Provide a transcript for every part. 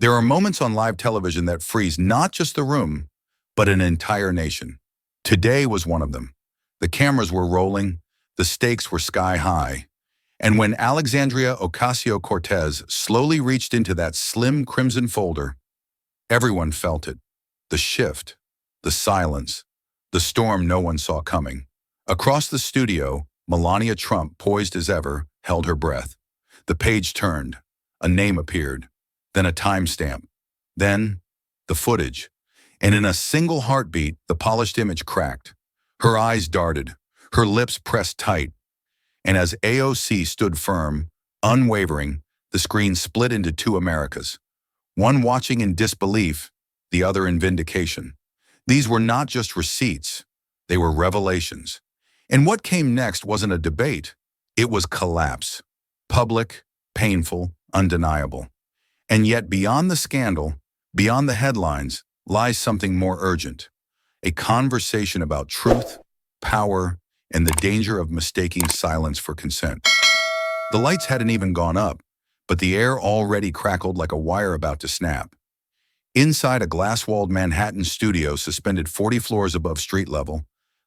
There are moments on live television that freeze not just the room, but an entire nation. Today was one of them. The cameras were rolling, the stakes were sky high, and when Alexandria Ocasio-Cortez slowly reached into that slim crimson folder, everyone felt it. The shift, the silence, the storm no one saw coming. Across the studio, Melania Trump, poised as ever, held her breath. The page turned. A name appeared. Then a timestamp. Then the footage. And in a single heartbeat, the polished image cracked. Her eyes darted. Her lips pressed tight. And as AOC stood firm, unwavering, the screen split into two Americas. One watching in disbelief, the other in vindication. These were not just receipts. They were revelations. And what came next wasn't a debate. It was collapse. Public, painful, undeniable. And yet beyond the scandal, beyond the headlines, lies something more urgent. A conversation about truth, power, and the danger of mistaking silence for consent. The lights hadn't even gone up, but the air already crackled like a wire about to snap. Inside a glass-walled Manhattan studio suspended 40 floors above street level,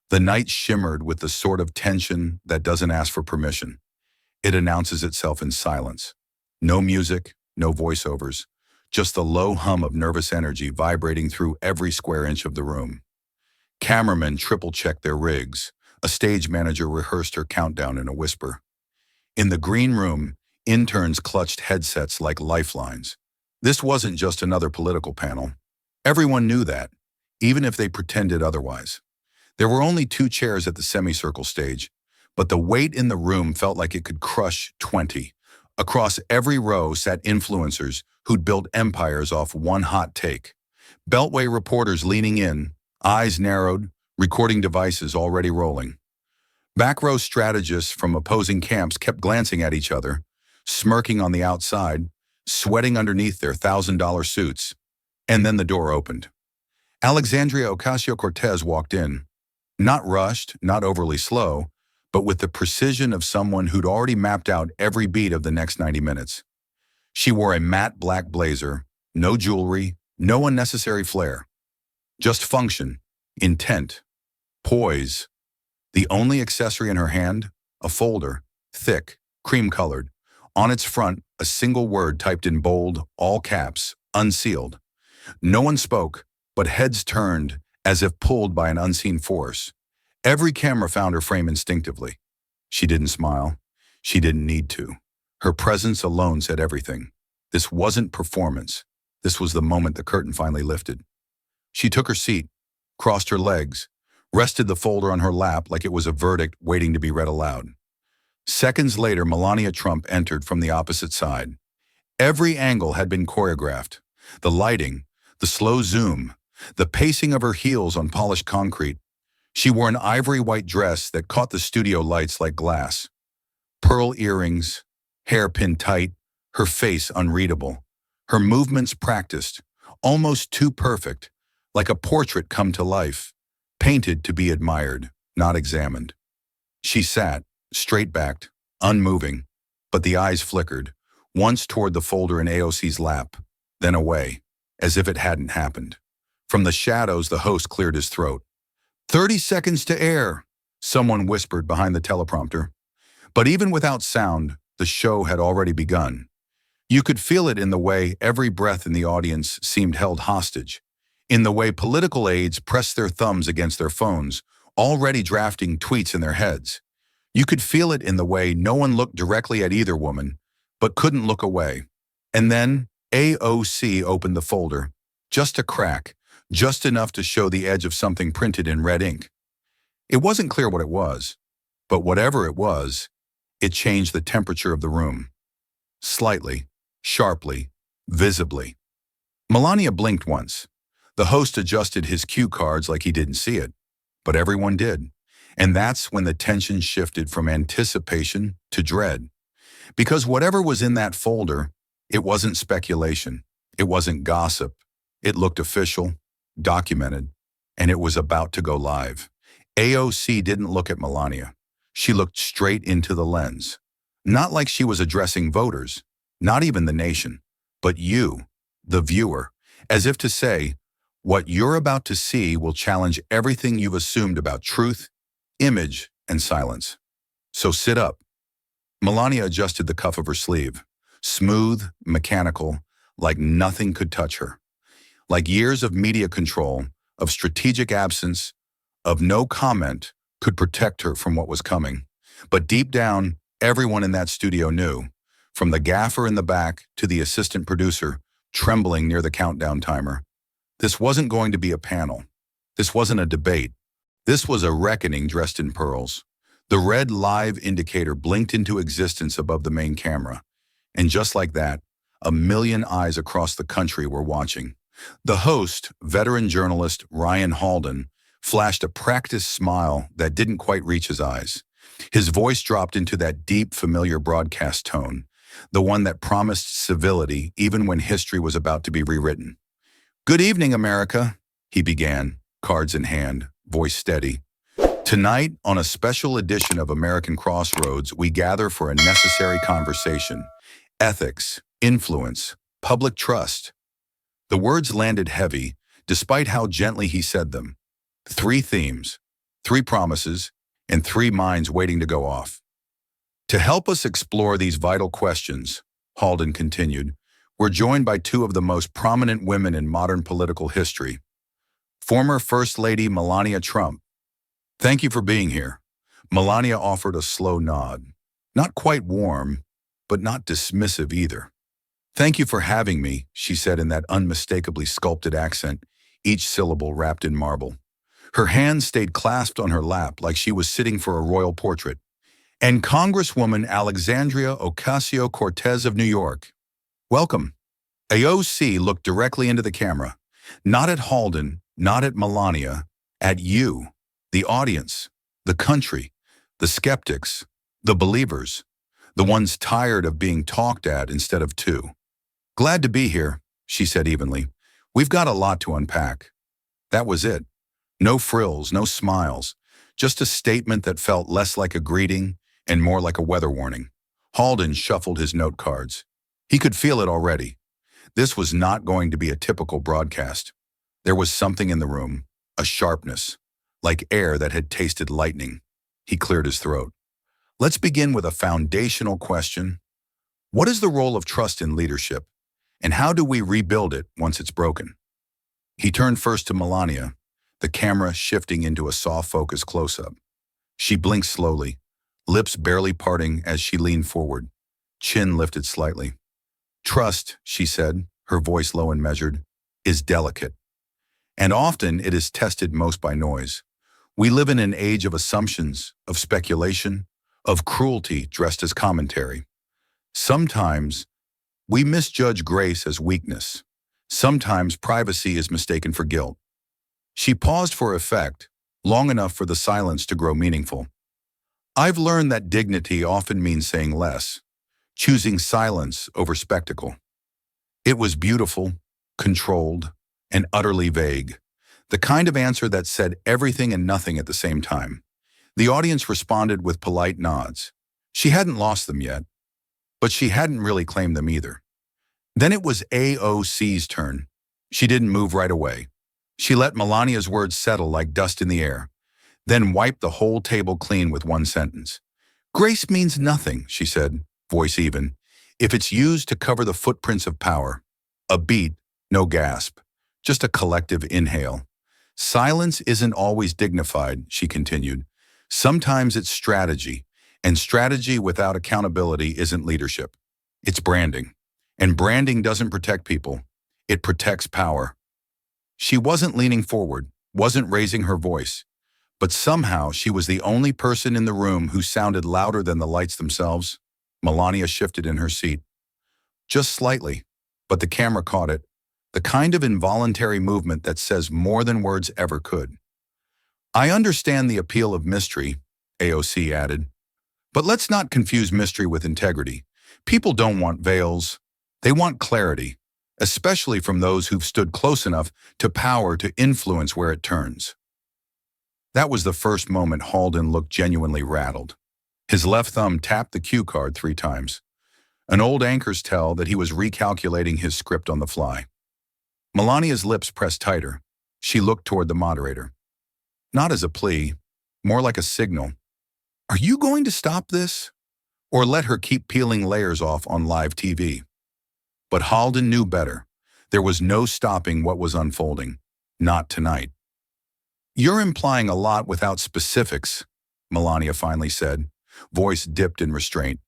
the night shimmered with the sort of tension that doesn't ask for permission. It announces itself in silence. No music, no voiceovers, just the low hum of nervous energy vibrating through every square inch of the room. Cameramen triple-checked their rigs. A stage manager rehearsed her countdown in a whisper. In the green room, interns clutched headsets like lifelines. This wasn't just another political panel. Everyone knew that, even if they pretended otherwise. There were only 2 chairs at the semicircle stage, but the weight in the room felt like it could crush 20. Across every row sat influencers who'd built empires off one hot take. Beltway reporters leaning in, eyes narrowed, recording devices already rolling. Back row strategists from opposing camps kept glancing at each other, smirking on the outside, sweating underneath their $1,000 suits. And then the door opened. Alexandria Ocasio-Cortez walked in. Not rushed, not overly slow, but with the precision of someone who'd already mapped out every beat of the next 90 minutes. She wore a matte black blazer, no jewelry, no unnecessary flair. Just function, intent, poise. The only accessory in her hand, a folder, thick, cream-colored. On its front, a single word typed in bold, all caps, unsealed. No one spoke, but heads turned as if pulled by an unseen force. Every camera found her frame instinctively. She didn't smile. She didn't need to. Her presence alone said everything. This wasn't performance. This was the moment the curtain finally lifted. She took her seat, crossed her legs, rested the folder on her lap like it was a verdict waiting to be read aloud. Seconds later, Melania Trump entered from the opposite side. Every angle had been choreographed. The lighting, the slow zoom, the pacing of her heels on polished concrete. She wore an ivory white dress that caught the studio lights like glass. Pearl earrings, hair pinned tight, her face unreadable. Her movements practiced, almost too perfect, like a portrait come to life, painted to be admired, not examined. She sat, straight-backed, unmoving, but the eyes flickered, once toward the folder in AOC's lap, then away, as if it hadn't happened. From the shadows, the host cleared his throat. 30 seconds to air, someone whispered behind the teleprompter. But even without sound, the show had already begun. You could feel it in the way every breath in the audience seemed held hostage, in the way political aides pressed their thumbs against their phones, already drafting tweets in their heads. You could feel it in the way no one looked directly at either woman, but couldn't look away. And then AOC opened the folder, just a crack, just enough to show the edge of something printed in red ink. It wasn't clear what it was, but whatever it was, it changed the temperature of the room. Slightly, sharply, visibly. Melania blinked once. The host adjusted his cue cards like he didn't see it, but everyone did. And that's when the tension shifted from anticipation to dread. Because whatever was in that folder, it wasn't speculation. It wasn't gossip. It looked official, documented, and it was about to go live. AOC didn't look at Melania. She looked straight into the lens. Not like she was addressing voters, not even the nation, but you, the viewer, as if to say, what you're about to see will challenge everything you've assumed about truth, image, and silence. So sit up. Melania adjusted the cuff of her sleeve. Smooth, mechanical, like nothing could touch her. Like years of media control, of strategic absence, of no comment could protect her from what was coming. But deep down, everyone in that studio knew, from the gaffer in the back to the assistant producer, trembling near the countdown timer. This wasn't going to be a panel. This wasn't a debate. This was a reckoning dressed in pearls. The red live indicator blinked into existence above the main camera. And just like that, a million eyes across the country were watching. The host, veteran journalist Ryan Halden, flashed a practiced smile that didn't quite reach his eyes. His voice dropped into that deep, familiar broadcast tone, the one that promised civility even when history was about to be rewritten. "Good evening, America," he began, cards in hand, voice steady. "Tonight, on a special edition of American Crossroads, we gather for a necessary conversation. Ethics, influence, public trust." The words landed heavy, despite how gently he said them. 3 themes, 3 promises, and 3 minds waiting to go off. To help us explore these vital questions, Halden continued, we're joined by 2 of the most prominent women in modern political history. Former First Lady Melania Trump. "Thank you for being here." Melania offered a slow nod. Not quite warm, but not dismissive either. "Thank you for having me," she said in that unmistakably sculpted accent, each syllable wrapped in marble. Her hands stayed clasped on her lap like she was sitting for a royal portrait. "And Congresswoman Alexandria Ocasio-Cortez of New York. Welcome." AOC looked directly into the camera, not at Halden, not at Melania, at you, the audience, the country, the skeptics, the believers, the ones tired of being talked at instead of to. "Glad to be here," she said evenly. "We've got a lot to unpack." That was it. No frills, no smiles, just a statement that felt less like a greeting and more like a weather warning. Halden shuffled his note cards. He could feel it already. This was not going to be a typical broadcast. There was something in the room, a sharpness, like air that had tasted lightning. He cleared his throat. "Let's begin with a foundational question. What is the role of trust in leadership, and how do we rebuild it once it's broken?" He turned first to Melania, the camera shifting into a soft focus close-up. She blinked slowly, lips barely parting as she leaned forward, chin lifted slightly. "Trust," she said, her voice low and measured, "is delicate. And often it is tested most by noise. We live in an age of assumptions, of speculation, of cruelty dressed as commentary. Sometimes we misjudge grace as weakness. Sometimes privacy is mistaken for guilt." She paused for effect, long enough for the silence to grow meaningful. "I've learned that dignity often means saying less, choosing silence over spectacle." It was beautiful, controlled, and utterly vague. The kind of answer that said everything and nothing at the same time. The audience responded with polite nods. She hadn't lost them yet, but she hadn't really claimed them either. Then it was AOC's turn. She didn't move right away. She let Melania's words settle like dust in the air, then wiped the whole table clean with one sentence. "Grace means nothing," she said, voice even, "if it's used to cover the footprints of power." A beat, no gasp, just a collective inhale. "Silence isn't always dignified," she continued. "Sometimes it's strategy, and strategy without accountability isn't leadership. It's branding. And branding doesn't protect people. It protects power." She wasn't leaning forward, wasn't raising her voice, but somehow she was the only person in the room who sounded louder than the lights themselves. Melania shifted in her seat. Just slightly, but the camera caught it, the kind of involuntary movement that says more than words ever could. "I understand the appeal of mystery," AOC added, "but let's not confuse mystery with integrity. People don't want veils. They want clarity, especially from those who've stood close enough to power to influence where it turns." That was the first moment Halden looked genuinely rattled. His left thumb tapped the cue card 3 times. An old anchor's tell that he was recalculating his script on the fly. Melania's lips pressed tighter. She looked toward the moderator. Not as a plea, more like a signal. Are you going to stop this? Or let her keep peeling layers off on live TV? But Halden knew better. There was no stopping what was unfolding. Not tonight. You're implying a lot without specifics, Melania finally said, voice dipped in restraint.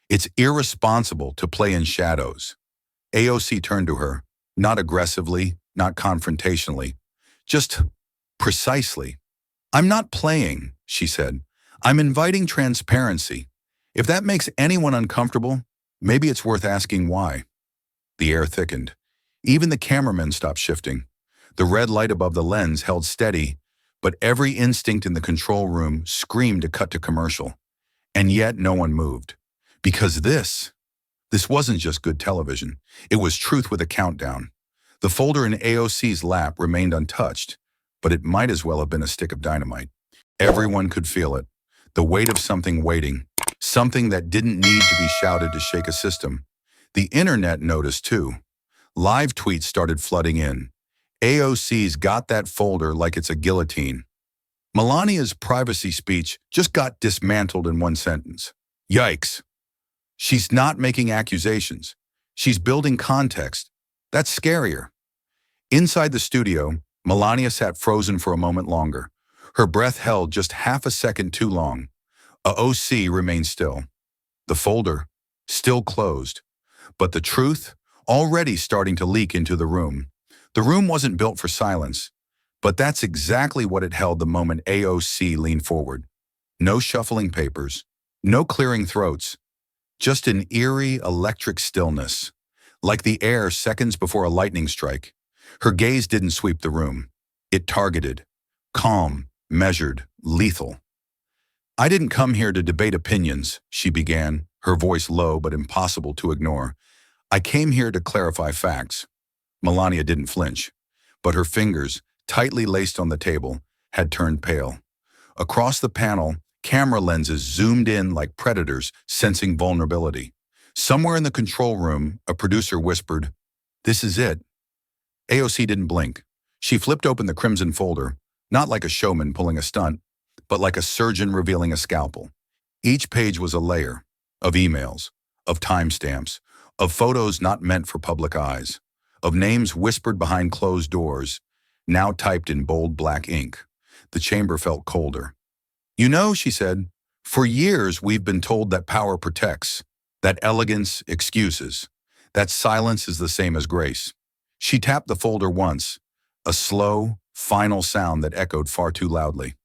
It's irresponsible to play in shadows. AOC turned to her, not aggressively, not confrontationally, just precisely. I'm not playing, she said. I'm inviting transparency. If that makes anyone uncomfortable, maybe it's worth asking why. The air thickened. Even the cameramen stopped shifting. The red light above the lens held steady, but every instinct in the control room screamed to cut to commercial. And yet no one moved. Because this wasn't just good television. It was truth with a countdown. The folder in AOC's lap remained untouched, but it might as well have been a stick of dynamite. Everyone could feel it. The weight of something waiting. Something that didn't need to be shouted to shake a system. The internet noticed too. Live tweets started flooding in. AOC's got that folder like it's a guillotine. Melania's privacy speech just got dismantled in one sentence. Yikes. She's not making accusations. She's building context. That's scarier. Inside the studio, Melania sat frozen for a moment longer. Her breath held just half a second too long. AOC remained still. The folder, still closed. But the truth, already starting to leak into the room. The room wasn't built for silence, but that's exactly what it held the moment AOC leaned forward. No shuffling papers, no clearing throats, just an eerie electric stillness, like the air seconds before a lightning strike. Her gaze didn't sweep the room. It targeted, calm, measured, lethal. I didn't come here to debate opinions, she began, her voice low but impossible to ignore. I came here to clarify facts. Melania didn't flinch, but her fingers, tightly laced on the table, had turned pale. Across the panel, camera lenses zoomed in like predators sensing vulnerability. Somewhere in the control room, a producer whispered, "This is it." AOC didn't blink. She flipped open the crimson folder, not like a showman pulling a stunt, but like a surgeon revealing a scalpel. Each page was a layer of emails, of timestamps, of photos not meant for public eyes, of names whispered behind closed doors, now typed in bold black ink. The chamber felt colder. You know, she said, for years we've been told that power protects, that elegance excuses, that silence is the same as grace. She tapped the folder once, a slow, final sound that echoed far too loudly.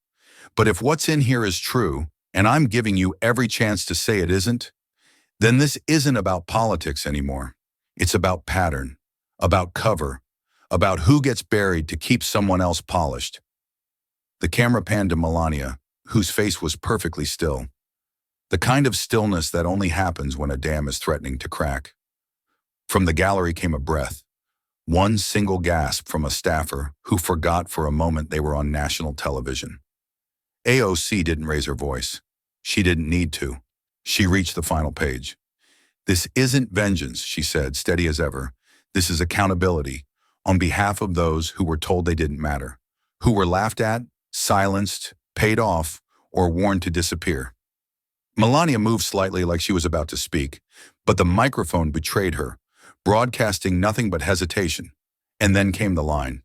But if what's in here is true, and I'm giving you every chance to say it isn't, then this isn't about politics anymore. It's about pattern, about cover, about who gets buried to keep someone else polished. The camera panned to Melania, whose face was perfectly still. The kind of stillness that only happens when a dam is threatening to crack. From the gallery came a breath, one single gasp from a staffer who forgot for a moment they were on national television. AOC didn't raise her voice. She didn't need to. She reached the final page. This isn't vengeance, she said, steady as ever. This is accountability, on behalf of those who were told they didn't matter, who were laughed at, silenced, paid off, or warned to disappear. Melania moved slightly like she was about to speak, but the microphone betrayed her, broadcasting nothing but hesitation. And then came the line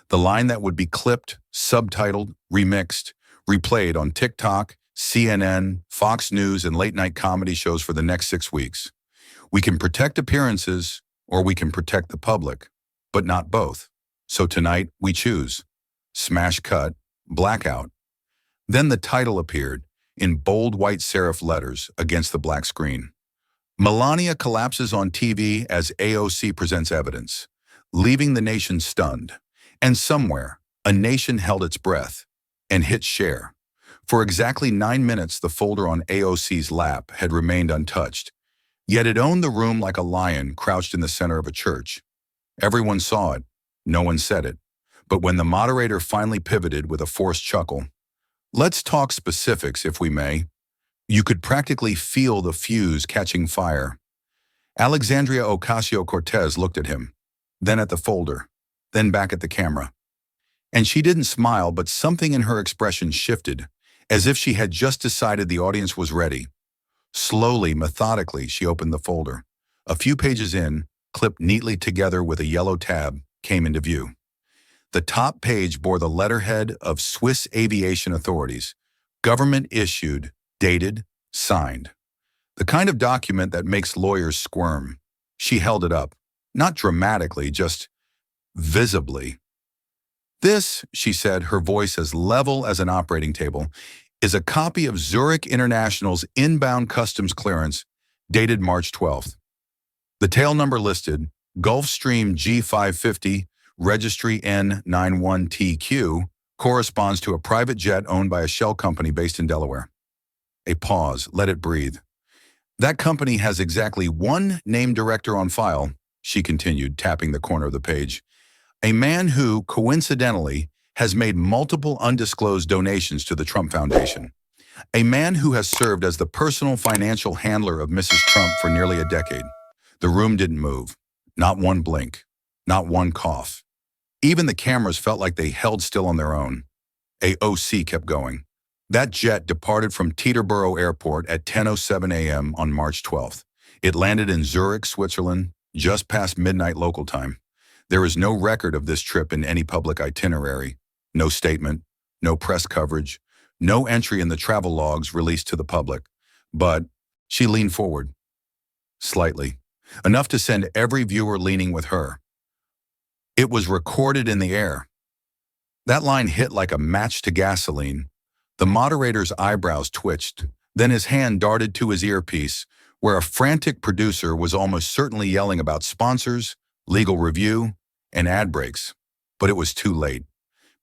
that would be clipped, subtitled, remixed, replayed on TikTok, CNN, Fox News, and late-night comedy shows for the next 6 weeks. We can protect appearances, or we can protect the public, but not both. So tonight, we choose. Smash cut, blackout. Then the title appeared, in bold white serif letters against the black screen. Melania collapses on TV as AOC presents evidence, leaving the nation stunned. And somewhere, a nation held its breath and hit share. For exactly 9 minutes, the folder on AOC's lap had remained untouched, yet it owned the room like a lion crouched in the center of a church. Everyone saw it. No one said it. But when the moderator finally pivoted with a forced chuckle, "Let's talk specifics, if we may," you could practically feel the fuse catching fire. Alexandria Ocasio-Cortez looked at him, then at the folder. then back at the camera. And she didn't smile, but something in her expression shifted, as if she had just decided the audience was ready. Slowly, methodically, she opened the folder. A few pages in, clipped neatly together with a yellow tab, came into view. The top page bore the letterhead of Swiss aviation authorities, government issued, dated, signed. The kind of document that makes lawyers squirm. She held it up, not dramatically, just visibly. This, she said, her voice as level as an operating table, is a copy of Zurich International's inbound customs clearance dated March 12th. The tail number listed, Gulfstream G550, registry N91TQ, corresponds to a private jet owned by a shell company based in Delaware. A pause, let it breathe. That company has exactly one named director on file, she continued, tapping the corner of the page. A man who, coincidentally, has made multiple undisclosed donations to the Trump Foundation. A man who has served as the personal financial handler of Mrs. Trump for nearly a decade. The room didn't move. Not one blink. Not one cough. Even the cameras felt like they held still on their own. AOC kept going. That jet departed from Teterboro Airport at 10:07 a.m. on March 12th. It landed in Zurich, Switzerland, just past midnight local time. There is no record of this trip in any public itinerary. No statement, no press coverage, no entry in the travel logs released to the public. But she leaned forward, slightly, enough to send every viewer leaning with her. It was recorded in the air. That line hit like a match to gasoline. The moderator's eyebrows twitched, then his hand darted to his earpiece, where a frantic producer was almost certainly yelling about sponsors, legal review, and ad breaks. But it was too late.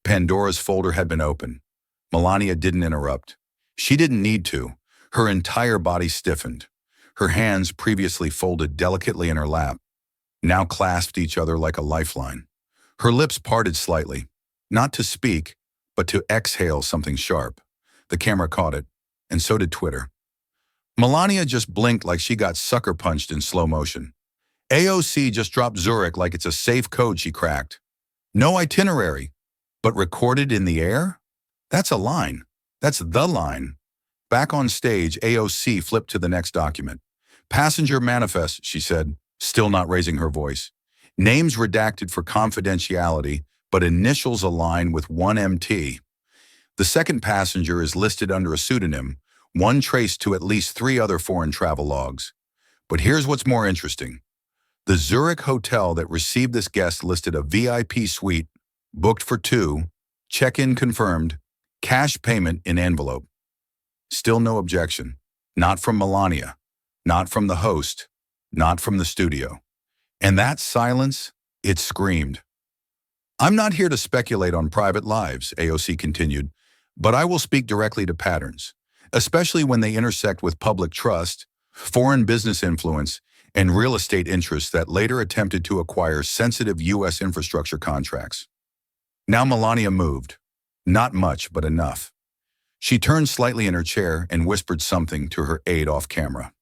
Pandora's folder had been opened. Melania didn't interrupt. She didn't need to. Her entire body stiffened. Her hands, previously folded delicately in her lap, now clasped each other like a lifeline. Her lips parted slightly, not to speak, but to exhale something sharp. The camera caught it, and so did Twitter. Melania just blinked like she got sucker punched in slow motion. AOC just dropped Zurich like it's a safe code she cracked. No itinerary, but recorded in the air? That's a line. That's the line. Back on stage, AOC flipped to the next document. Passenger manifest, she said, still not raising her voice. Names redacted for confidentiality, but initials align with 1MT. The second passenger is listed under a pseudonym, one traced to at least 3 other foreign travel logs. But here's what's more interesting. The Zurich hotel that received this guest listed a VIP suite, booked for 2, check-in confirmed, cash payment in envelope. Still no objection. Not from Melania, not from the host, not from the studio. And that silence, it screamed. I'm not here to speculate on private lives, AOC continued, but I will speak directly to patterns, especially when they intersect with public trust, foreign business influence, and real estate interests that later attempted to acquire sensitive U.S. infrastructure contracts. Now Melania moved. Not much, but enough. She turned slightly in her chair and whispered something to her aide off camera.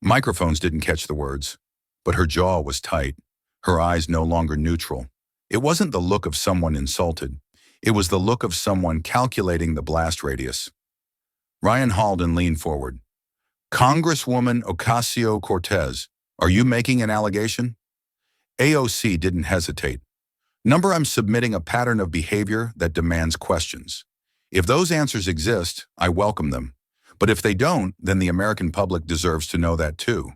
Microphones didn't catch the words, but her jaw was tight, her eyes no longer neutral. It wasn't the look of someone insulted. It was the look of someone calculating the blast radius. Ryan Halden leaned forward. Congresswoman Ocasio-Cortez, are you making an allegation? AOC didn't hesitate. Number, I'm submitting a pattern of behavior that demands questions. If those answers exist, I welcome them. But if they don't, then the American public deserves to know that too.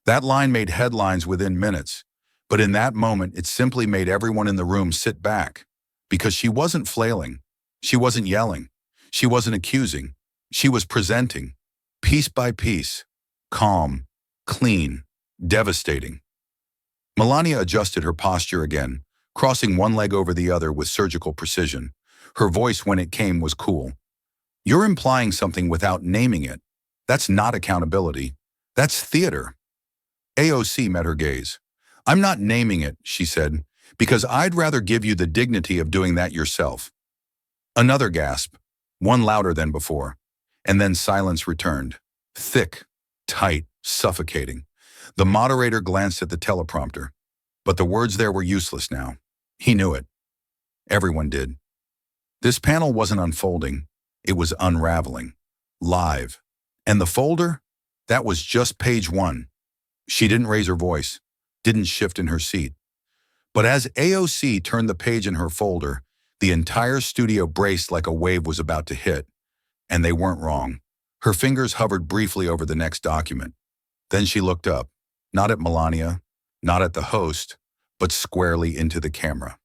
That line made headlines within minutes, but in that moment, it simply made everyone in the room sit back. Because she wasn't flailing. She wasn't yelling. She wasn't accusing. She was presenting, piece by piece, calm, clean, devastating. Melania adjusted her posture again, crossing one leg over the other with surgical precision. Her voice, when it came, was cool. You're implying something without naming it. That's not accountability. That's theater. AOC met her gaze. I'm not naming it, she said, because I'd rather give you the dignity of doing that yourself. Another gasp, one louder than before, and then silence returned. Thick, tight, suffocating. The moderator glanced at the teleprompter, but the words there were useless now. He knew it. Everyone did. This panel wasn't unfolding. It was unraveling. Live. And the folder? That was just page 1. She didn't raise her voice, didn't shift in her seat. But as AOC turned the page in her folder, the entire studio braced like a wave was about to hit. And they weren't wrong. Her fingers hovered briefly over the next document. Then she looked up, not at Melania, not at the host, but squarely into the camera.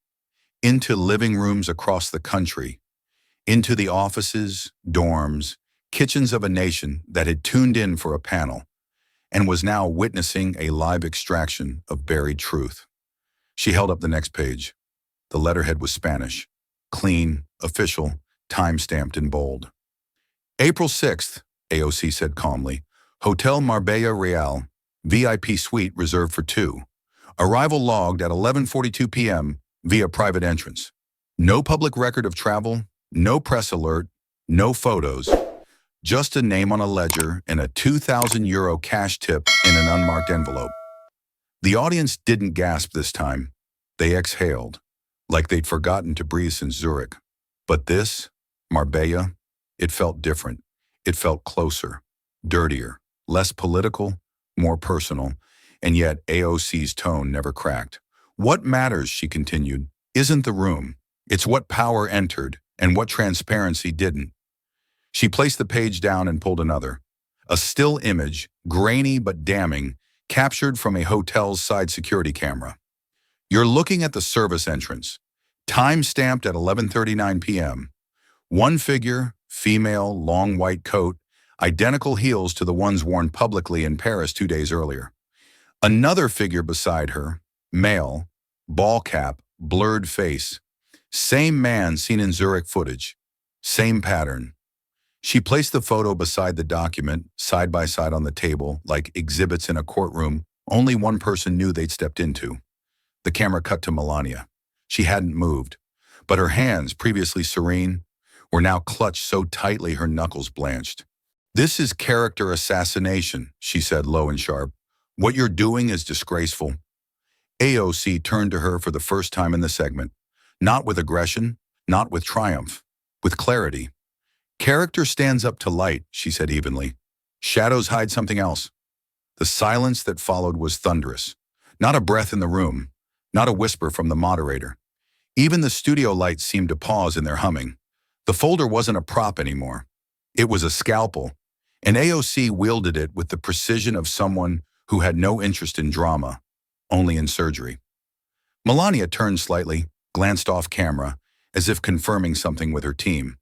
Into living rooms across the country, into the offices, dorms, kitchens of a nation that had tuned in for a panel and was now witnessing a live extraction of buried truth. She held up the next page. The letterhead was Spanish, clean, official, time-stamped in bold. April 6th, AOC said calmly, Hotel Marbella Real, VIP suite reserved for 2. Arrival logged at 11:42 p.m. via private entrance. No public record of travel, no press alert, no photos, just a name on a ledger and a €2,000 cash tip in an unmarked envelope. The audience didn't gasp this time. They exhaled, like they'd forgotten to breathe since Zurich. But this, Marbella, it felt different. It felt closer, dirtier, less political, more personal, and yet AOC's tone never cracked. What matters, she continued, isn't the room. It's what power entered and what transparency didn't. She placed the page down and pulled another. A still image, grainy but damning, captured from a hotel's side security camera. You're looking at the service entrance, time-stamped at 11:39 p.m. One figure, female, long white coat, identical heels to the ones worn publicly in Paris 2 days earlier. Another figure beside her, male, ball cap, blurred face. Same man seen in Zurich footage. Same pattern. She placed the photo beside the document, side by side on the table, like exhibits in a courtroom only one person knew they'd stepped into. The camera cut to Melania. She hadn't moved, but her hands, previously serene, were now clutched so tightly her knuckles blanched. This is character assassination, she said low and sharp. What you're doing is disgraceful. AOC turned to her for the first time in the segment. Not with aggression, not with triumph, with clarity. Character stands up to light, she said evenly. Shadows hide something else. The silence that followed was thunderous. Not a breath in the room, not a whisper from the moderator. Even the studio lights seemed to pause in their humming. The folder wasn't a prop anymore. It was a scalpel, and AOC wielded it with the precision of someone who had no interest in drama, only in surgery. Melania turned slightly, glanced off camera, as if confirming something with her team.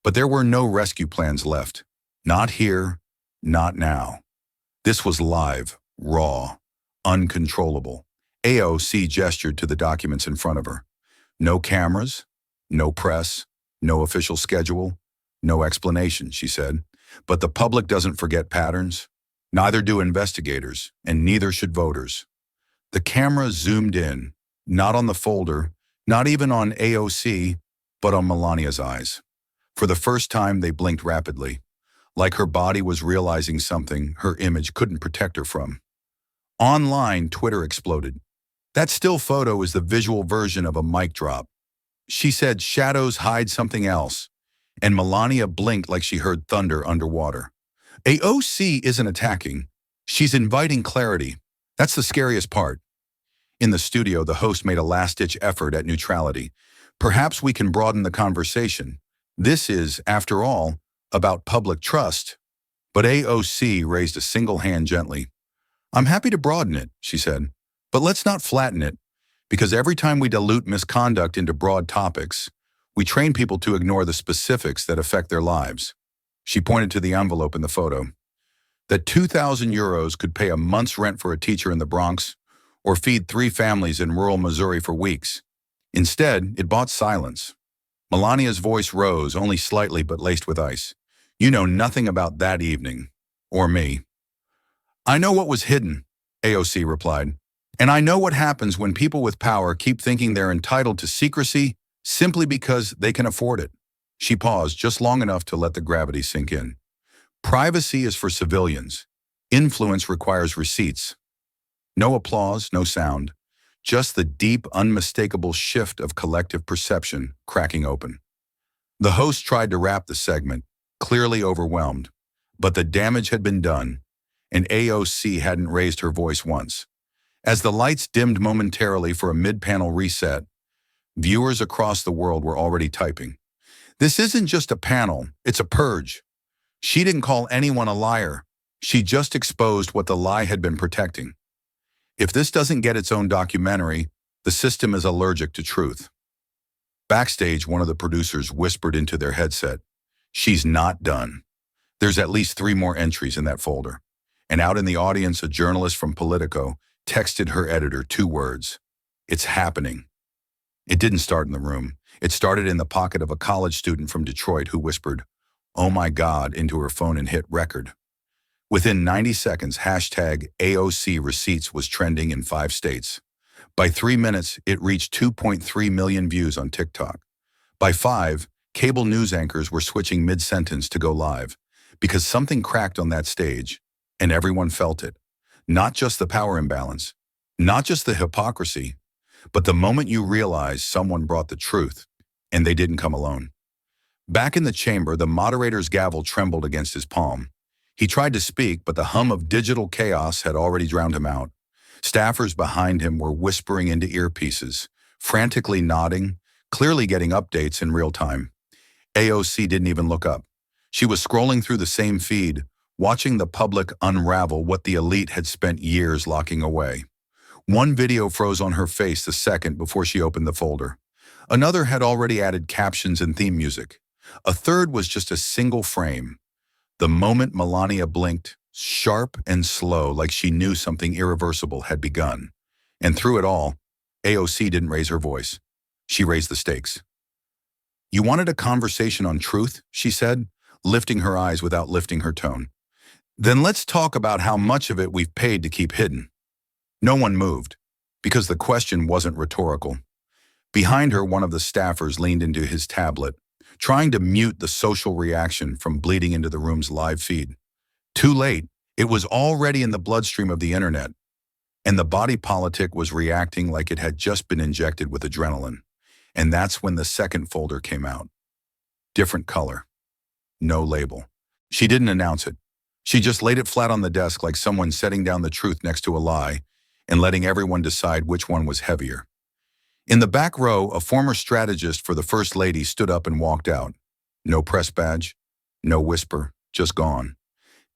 But there were no rescue plans left. Not here, not now. This was live, raw, uncontrollable. AOC gestured to the documents in front of her. No cameras, no press, no official schedule, no explanation, she said. But the public doesn't forget patterns. Neither do investigators, and neither should voters. The camera zoomed in, not on the folder, not even on AOC, but on Melania's eyes. For the first time, they blinked rapidly, like her body was realizing something her image couldn't protect her from. Online, Twitter exploded. That still photo is the visual version of a mic drop. She said shadows hide something else, and Melania blinked like she heard thunder underwater. AOC isn't attacking. She's inviting clarity. That's the scariest part. In the studio, the host made a last-ditch effort at neutrality. Perhaps we can broaden the conversation. This is, after all, about public trust. But AOC raised a single hand gently. I'm happy to broaden it, she said, but let's not flatten it, because every time we dilute misconduct into broad topics, we train people to ignore the specifics that affect their lives. She pointed to the envelope in the photo. That €2,000 could pay a month's rent for a teacher in the Bronx or feed 3 families in rural Missouri for weeks. Instead, it bought silence. Melania's voice rose, only slightly but laced with ice. You know nothing about that evening. Or me. I know what was hidden, AOC replied. And I know what happens when people with power keep thinking they're entitled to secrecy simply because they can afford it. She paused just long enough to let the gravity sink in. Privacy is for civilians. Influence requires receipts. No applause, no sound. just the deep, unmistakable shift of collective perception cracking open. The host tried to wrap the segment, clearly overwhelmed, but the damage had been done, and AOC hadn't raised her voice once. As the lights dimmed momentarily for a mid-panel reset, viewers across the world were already typing. This isn't just a panel, it's a purge. She didn't call anyone a liar. She just exposed what the lie had been protecting. If this doesn't get its own documentary, the system is allergic to truth. Backstage, one of the producers whispered into their headset, "She's not done. There's at least 3 more entries in that folder." And out in the audience, a journalist from Politico texted her editor 2 words, "It's happening." It didn't start in the room. It started in the pocket of a college student from Detroit who whispered, "Oh my God," into her phone and hit record. Within 90 seconds, hashtag AOC receipts was trending in 5 states. By 3 minutes, it reached 2.3 million views on TikTok. By 5, cable news anchors were switching mid-sentence to go live because something cracked on that stage, and everyone felt it. Not just the power imbalance, not just the hypocrisy, but the moment you realize someone brought the truth, and they didn't come alone. Back in the chamber, the moderator's gavel trembled against his palm. He tried to speak, but the hum of digital chaos had already drowned him out. Staffers behind him were whispering into earpieces, frantically nodding, clearly getting updates in real time. AOC didn't even look up. She was scrolling through the same feed, watching the public unravel what the elite had spent years locking away. One video froze on her face the second before she opened the folder. Another had already added captions and theme music. A third was just a single frame. The moment Melania blinked, sharp and slow, like she knew something irreversible had begun. And through it all, AOC didn't raise her voice. She raised the stakes. "You wanted a conversation on truth," she said, lifting her eyes without lifting her tone. "Then let's talk about how much of it we've paid to keep hidden." No one moved, because the question wasn't rhetorical. Behind her, one of the staffers leaned into his tablet, trying to mute the social reaction from bleeding into the room's live feed. Too late, it was already in the bloodstream of the internet, and the body politic was reacting like it had just been injected with adrenaline. And that's when the second folder came out. Different color. No label. She didn't announce it. She just laid it flat on the desk like someone setting down the truth next to a lie and letting everyone decide which one was heavier. In the back row, a former strategist for the First Lady stood up and walked out. No press badge, no whisper, just gone.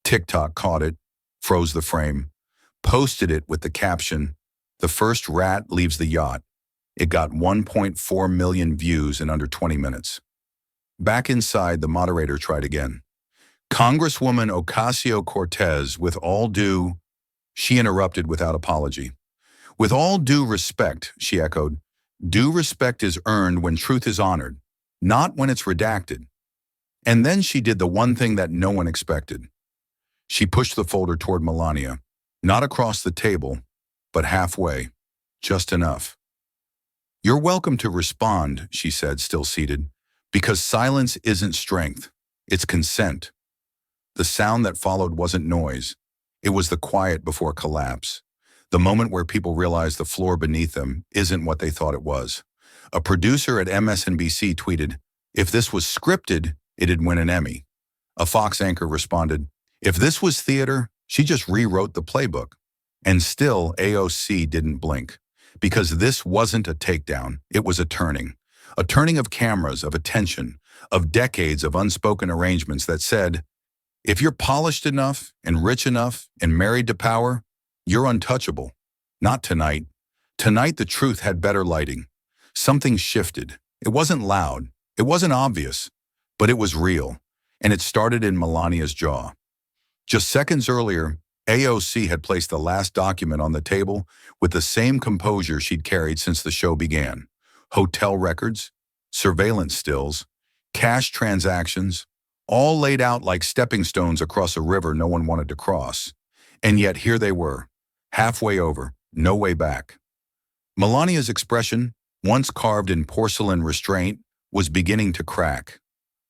TikTok caught it, froze the frame, posted it with the caption, "The first rat leaves the yacht." It got 1.4 million views in under 20 minutes. Back inside, the moderator tried again. "Congresswoman Ocasio-Cortez, with all due..." She interrupted without apology. "With all due respect," she echoed, "due respect is earned when truth is honored, not when it's redacted." And then she did the one thing that no one expected. She pushed the folder toward Melania, not across the table, but halfway, just enough. "You're welcome to respond," she said, still seated, "because silence isn't strength, it's consent." The sound that followed wasn't noise. It was the quiet before collapse. The moment where people realize the floor beneath them isn't what they thought it was. A producer at MSNBC tweeted, "If this was scripted, it'd win an Emmy." A Fox anchor responded, "If this was theater, she just rewrote the playbook." And still, AOC didn't blink. Because this wasn't a takedown, it was a turning. A turning of cameras, of attention, of decades of unspoken arrangements that said, if you're polished enough and rich enough and married to power, you're untouchable. Not tonight. Tonight the truth had better lighting. Something shifted. It wasn't loud. It wasn't obvious. But it was real. And it started in Melania's jaw. Just seconds earlier, AOC had placed the last document on the table with the same composure she'd carried since the show began. Hotel records, surveillance stills, cash transactions, all laid out like stepping stones across a river no one wanted to cross. And yet here they were, halfway over, no way back. Melania's expression, once carved in porcelain restraint, was beginning to crack.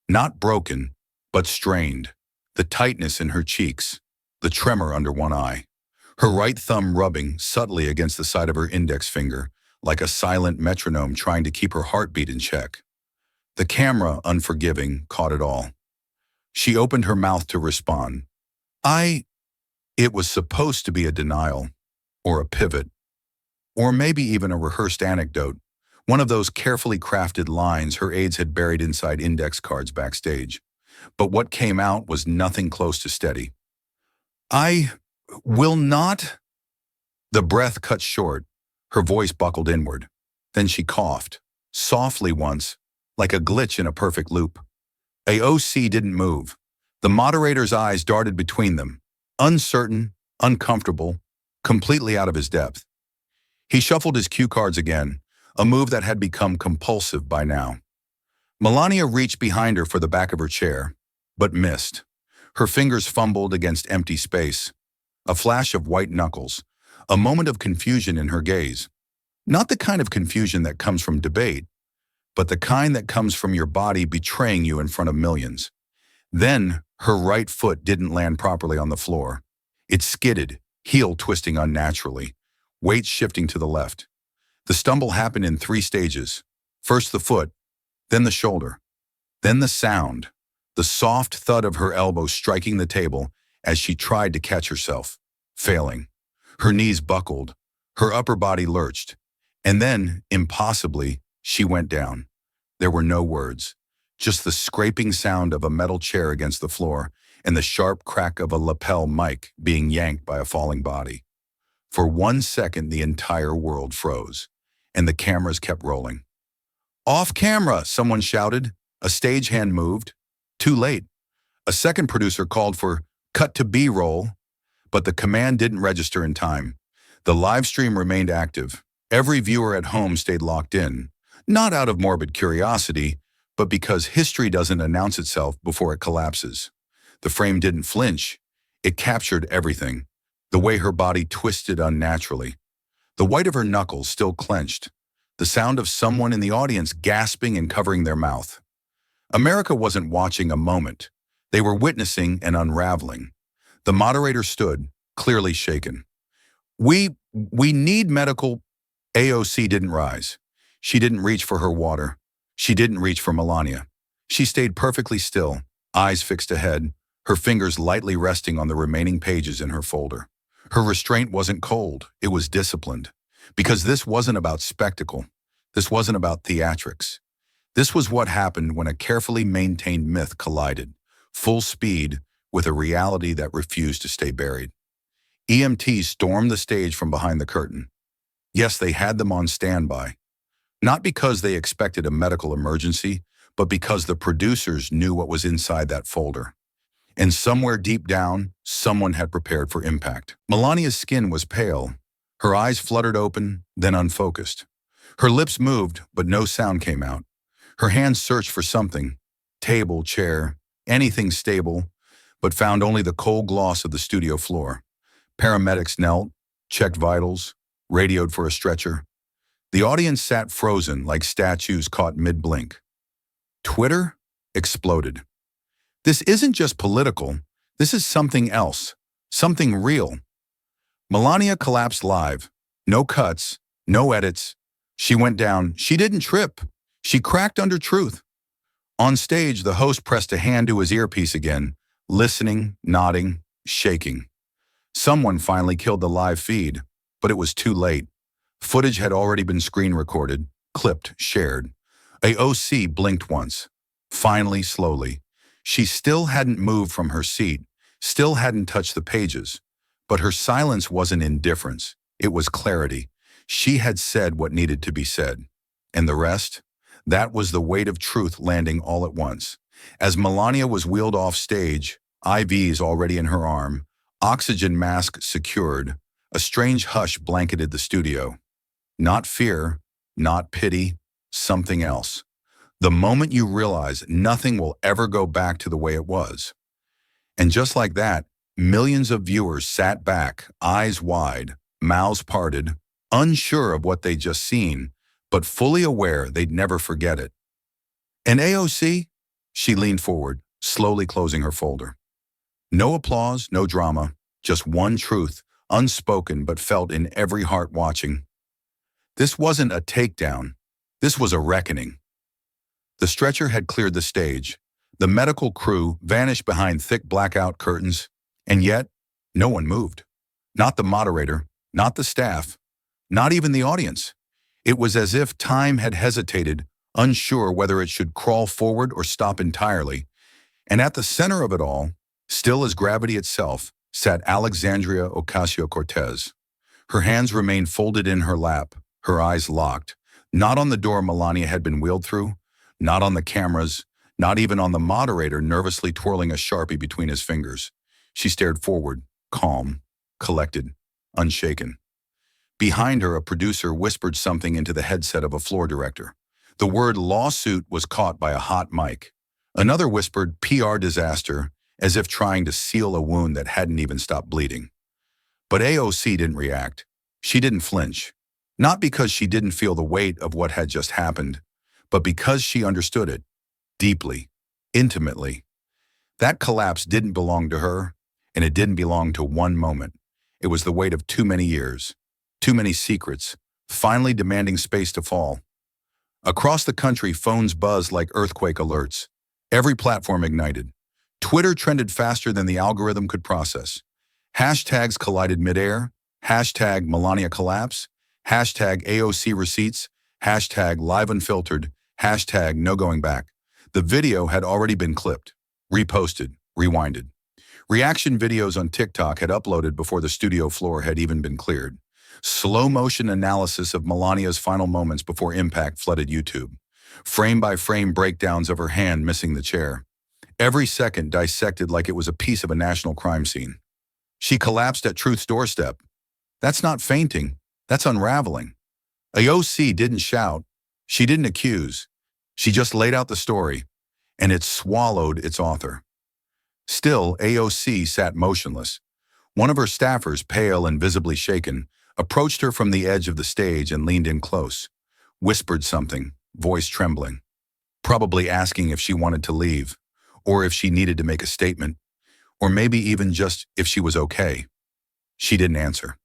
Not broken, but strained. The tightness in her cheeks, the tremor under one eye. her right thumb rubbing subtly against the side of her index finger, like a silent metronome trying to keep her heartbeat in check. The camera, unforgiving, caught it all. She opened her mouth to respond. It was supposed to be a denial, or a pivot, or maybe even a rehearsed anecdote, one of those carefully crafted lines her aides had buried inside index cards backstage. But what came out was nothing close to steady. I will not. The breath cut short, her voice buckled inward. Then she coughed, softly once, like a glitch in a perfect loop. AOC didn't move. The moderator's eyes darted between them, uncertain, uncomfortable, completely out of his depth. He shuffled his cue cards again, a move that had become compulsive by now. Melania reached behind her for the back of her chair, but missed. Her fingers fumbled against empty space. A flash of white knuckles, a moment of confusion in her gaze. Not the kind of confusion that comes from debate, but the kind that comes from your body betraying you in front of millions. Then, her right foot didn't land properly on the floor. It skidded, heel twisting unnaturally, weight shifting to the left. The stumble happened in 3 stages. First the foot, then the shoulder, then the sound, the soft thud of her elbow striking the table as she tried to catch herself, failing. Her knees buckled, her upper body lurched, and then, impossibly, she went down. There were no words, just the scraping sound of a metal chair against the floor and the sharp crack of a lapel mic being yanked by a falling body. For 1 second, the entire world froze, and the cameras kept rolling. "Off camera," someone shouted. A stagehand moved. Too late. A second producer called for "cut to B-roll," but the command didn't register in time. The live stream remained active. Every viewer at home stayed locked in, not out of morbid curiosity, but because history doesn't announce itself before it collapses. The frame didn't flinch. It captured everything. The way her body twisted unnaturally. The white of her knuckles still clenched. The sound of someone in the audience gasping and covering their mouth. America wasn't watching a moment. They were witnessing an unraveling. The moderator stood, clearly shaken. We need medical." AOC didn't rise. She didn't reach for her water. She didn't reach for Melania. She stayed perfectly still, eyes fixed ahead, her fingers lightly resting on the remaining pages in her folder. Her restraint wasn't cold, it was disciplined. Because this wasn't about spectacle. This wasn't about theatrics. This was what happened when a carefully maintained myth collided, full speed, with a reality that refused to stay buried. EMTs stormed the stage from behind the curtain. Yes, they had them on standby. Not because they expected a medical emergency, but because the producers knew what was inside that folder. And somewhere deep down, someone had prepared for impact. Melania's skin was pale. Her eyes fluttered open, then unfocused. Her lips moved, but no sound came out. Her hands searched for something, table, chair, anything stable, but found only the cold gloss of the studio floor. Paramedics knelt, checked vitals, radioed for a stretcher. The audience sat frozen like statues caught mid-blink. Twitter exploded. This isn't just political. This is something else, something real. Melania collapsed live. No cuts, no edits. She went down. She didn't trip. She cracked under truth. On stage, the host pressed a hand to his earpiece again, listening, nodding, shaking. Someone finally killed the live feed, but it was too late. Footage had already been screen recorded, clipped, shared. AOC blinked once. Finally, slowly. She still hadn't moved from her seat, still hadn't touched the pages. But her silence wasn't indifference. It was clarity. She had said what needed to be said. And the rest? That was the weight of truth landing all at once. As Melania was wheeled off stage, IVs already in her arm, oxygen mask secured, a strange hush blanketed the studio. Not fear, not pity, something else. The moment you realize nothing will ever go back to the way it was. And just like that, millions of viewers sat back, eyes wide, mouths parted, unsure of what they'd just seen, but fully aware they'd never forget it. And AOC? She leaned forward, slowly closing her folder. No applause, no drama, just one truth, unspoken but felt in every heart watching. This wasn't a takedown. This was a reckoning. The stretcher had cleared the stage. The medical crew vanished behind thick blackout curtains, and yet no one moved. Not the moderator, not the staff, not even the audience. It was as if time had hesitated, unsure whether it should crawl forward or stop entirely. And at the center of it all, still as gravity itself, sat Alexandria Ocasio-Cortez. Her hands remained folded in her lap, her eyes locked, not on the door Melania had been wheeled through, not on the cameras, not even on the moderator nervously twirling a Sharpie between his fingers. She stared forward, calm, collected, unshaken. Behind her, a producer whispered something into the headset of a floor director. The word lawsuit was caught by a hot mic. Another whispered PR disaster, as if trying to seal a wound that hadn't even stopped bleeding. But AOC didn't react. She didn't flinch. Not because she didn't feel the weight of what had just happened, but because she understood it, deeply, intimately. That collapse didn't belong to her, and it didn't belong to one moment. It was the weight of too many years, too many secrets, finally demanding space to fall. Across the country, phones buzzed like earthquake alerts. Every platform ignited. Twitter trended faster than the algorithm could process. Hashtags collided midair, hashtag Melania collapse, hashtag AOC receipts, hashtag live unfiltered, hashtag no going back. The video had already been clipped, reposted, rewinded. Reaction videos on TikTok had uploaded before the studio floor had even been cleared. Slow motion analysis of Melania's final moments before impact flooded YouTube. Frame by frame breakdowns of her hand missing the chair. Every second dissected like it was a piece of a national crime scene. She collapsed at truth's doorstep. That's not fainting, that's unraveling. AOC didn't shout, she didn't accuse. She just laid out the story, and it swallowed its author. Still, AOC sat motionless. One of her staffers, pale and visibly shaken, approached her from the edge of the stage and leaned in close, whispered something, voice trembling, probably asking if she wanted to leave, or if she needed to make a statement, or maybe even just if she was okay. She didn't answer,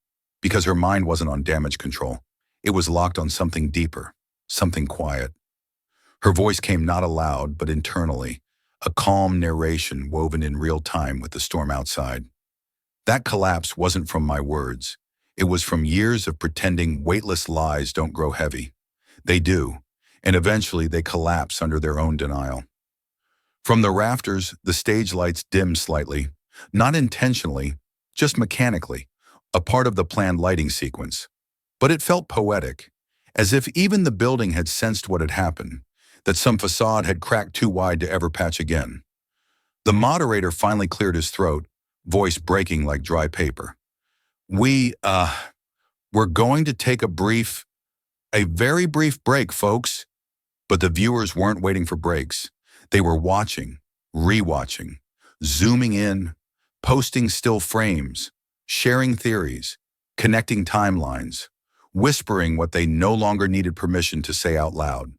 because her mind wasn't on damage control. It was locked on something deeper, something quiet. Her voice came not aloud, but internally, a calm narration woven in real time with the storm outside. That collapse wasn't from my words. It was from years of pretending weightless lies don't grow heavy. They do, and eventually they collapse under their own denial. From the rafters, the stage lights dimmed slightly, not intentionally, just mechanically, a part of the planned lighting sequence. But it felt poetic, as if even the building had sensed what had happened, that some facade had cracked too wide to ever patch again. The moderator finally cleared his throat, voice breaking like dry paper. We're going to take a very brief break, folks. But the viewers weren't waiting for breaks. They were watching, rewatching, zooming in, posting still frames, sharing theories, connecting timelines, whispering what they no longer needed permission to say out loud.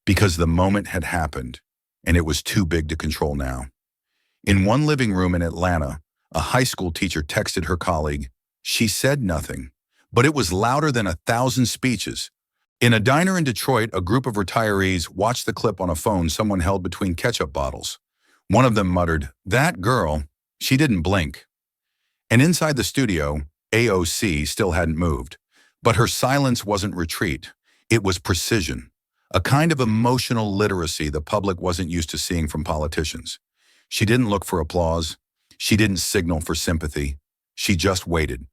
Because the moment had happened, and it was too big to control now. In one living room in Atlanta, a high school teacher texted her colleague, "She said nothing, but it was louder than 1,000 speeches." In a diner in Detroit, a group of retirees watched the clip on a phone someone held between ketchup bottles. One of them muttered, "That girl, she didn't blink." And inside the studio, AOC still hadn't moved. But her silence wasn't retreat. It was precision. A kind of emotional literacy the public wasn't used to seeing from politicians. She didn't look for applause. She didn't signal for sympathy. She just waited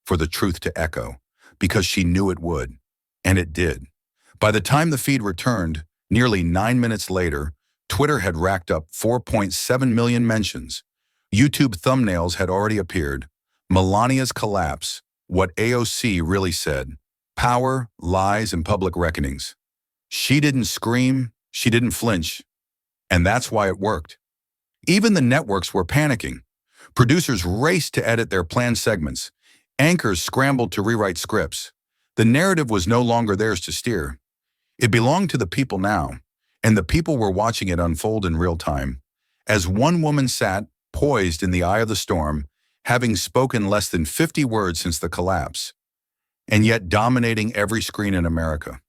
for the truth to echo, because she knew it would, and it did. By the time the feed returned, nearly 9 minutes later, Twitter had racked up 4.7 million mentions. YouTube thumbnails had already appeared. Melania's collapse, what AOC really said. Power, lies, and public reckonings. She didn't scream, she didn't flinch, and that's why it worked. Even the networks were panicking. Producers raced to edit their planned segments. Anchors scrambled to rewrite scripts. The narrative was no longer theirs to steer. It belonged to the people now, and the people were watching it unfold in real time. As one woman sat, poised in the eye of the storm, having spoken less than 50 words since the collapse, and yet dominating every screen in America.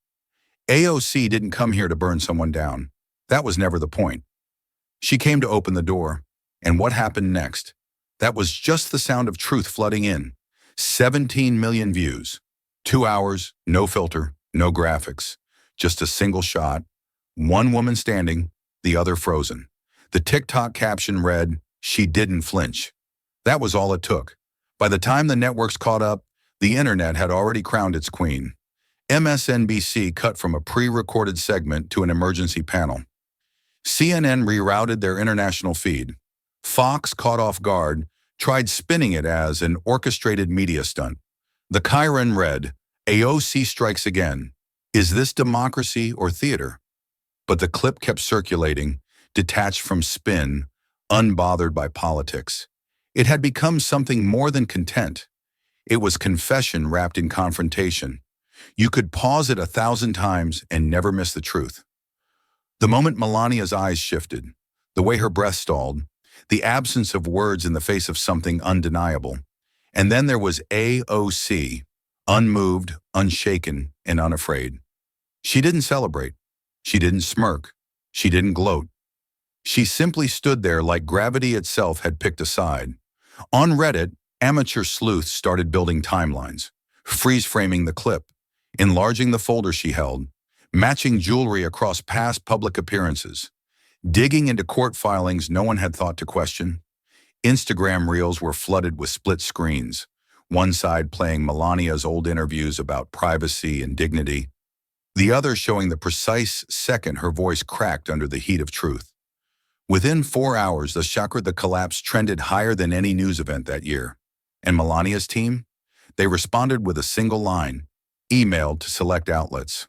AOC didn't come here to burn someone down. That was never the point. She came to open the door, and what happened next? That was just the sound of truth flooding in. 17 million views. 2 hours, no filter, no graphics. Just a single shot. One woman standing, the other frozen. The TikTok caption read, "She didn't flinch." That was all it took. By the time the networks caught up, the internet had already crowned its queen. MSNBC cut from a pre-recorded segment to an emergency panel. CNN rerouted their international feed. Fox, caught off guard, tried spinning it as an orchestrated media stunt. The Chiron read, "AOC strikes again. Is this democracy or theater?" But the clip kept circulating, detached from spin, unbothered by politics. It had become something more than content. It was confession wrapped in confrontation. You could pause it 1,000 times and never miss the truth. The moment Melania's eyes shifted, the way her breath stalled, the absence of words in the face of something undeniable. And then there was AOC, unmoved, unshaken, and unafraid. She didn't celebrate. She didn't smirk. She didn't gloat. She simply stood there like gravity itself had picked a side. On Reddit, amateur sleuths started building timelines, freeze-framing the clip, enlarging the folder she held, matching jewelry across past public appearances, digging into court filings no one had thought to question. Instagram reels were flooded with split screens, one side playing Melania's old interviews about privacy and dignity, the other showing the precise second her voice cracked under the heat of truth. Within 4 hours, the shock of the collapse trended higher than any news event that year. And Melania's team? They responded with a single line, emailed to select outlets.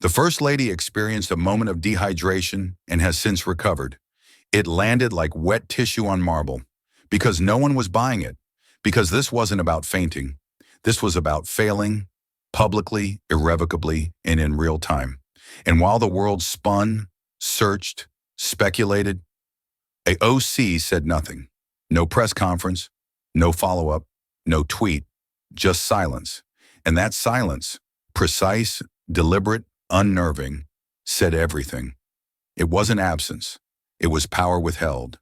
The First Lady experienced a moment of dehydration and has since recovered. It landed like wet tissue on marble, because no one was buying it, because this wasn't about fainting. This was about failing, publicly, irrevocably, and in real time. And while the world spun, searched, speculated, AOC said nothing. No press conference, no follow-up, no tweet, just silence. And that silence, precise, deliberate, unnerving, said everything. It wasn't absence. It was power withheld.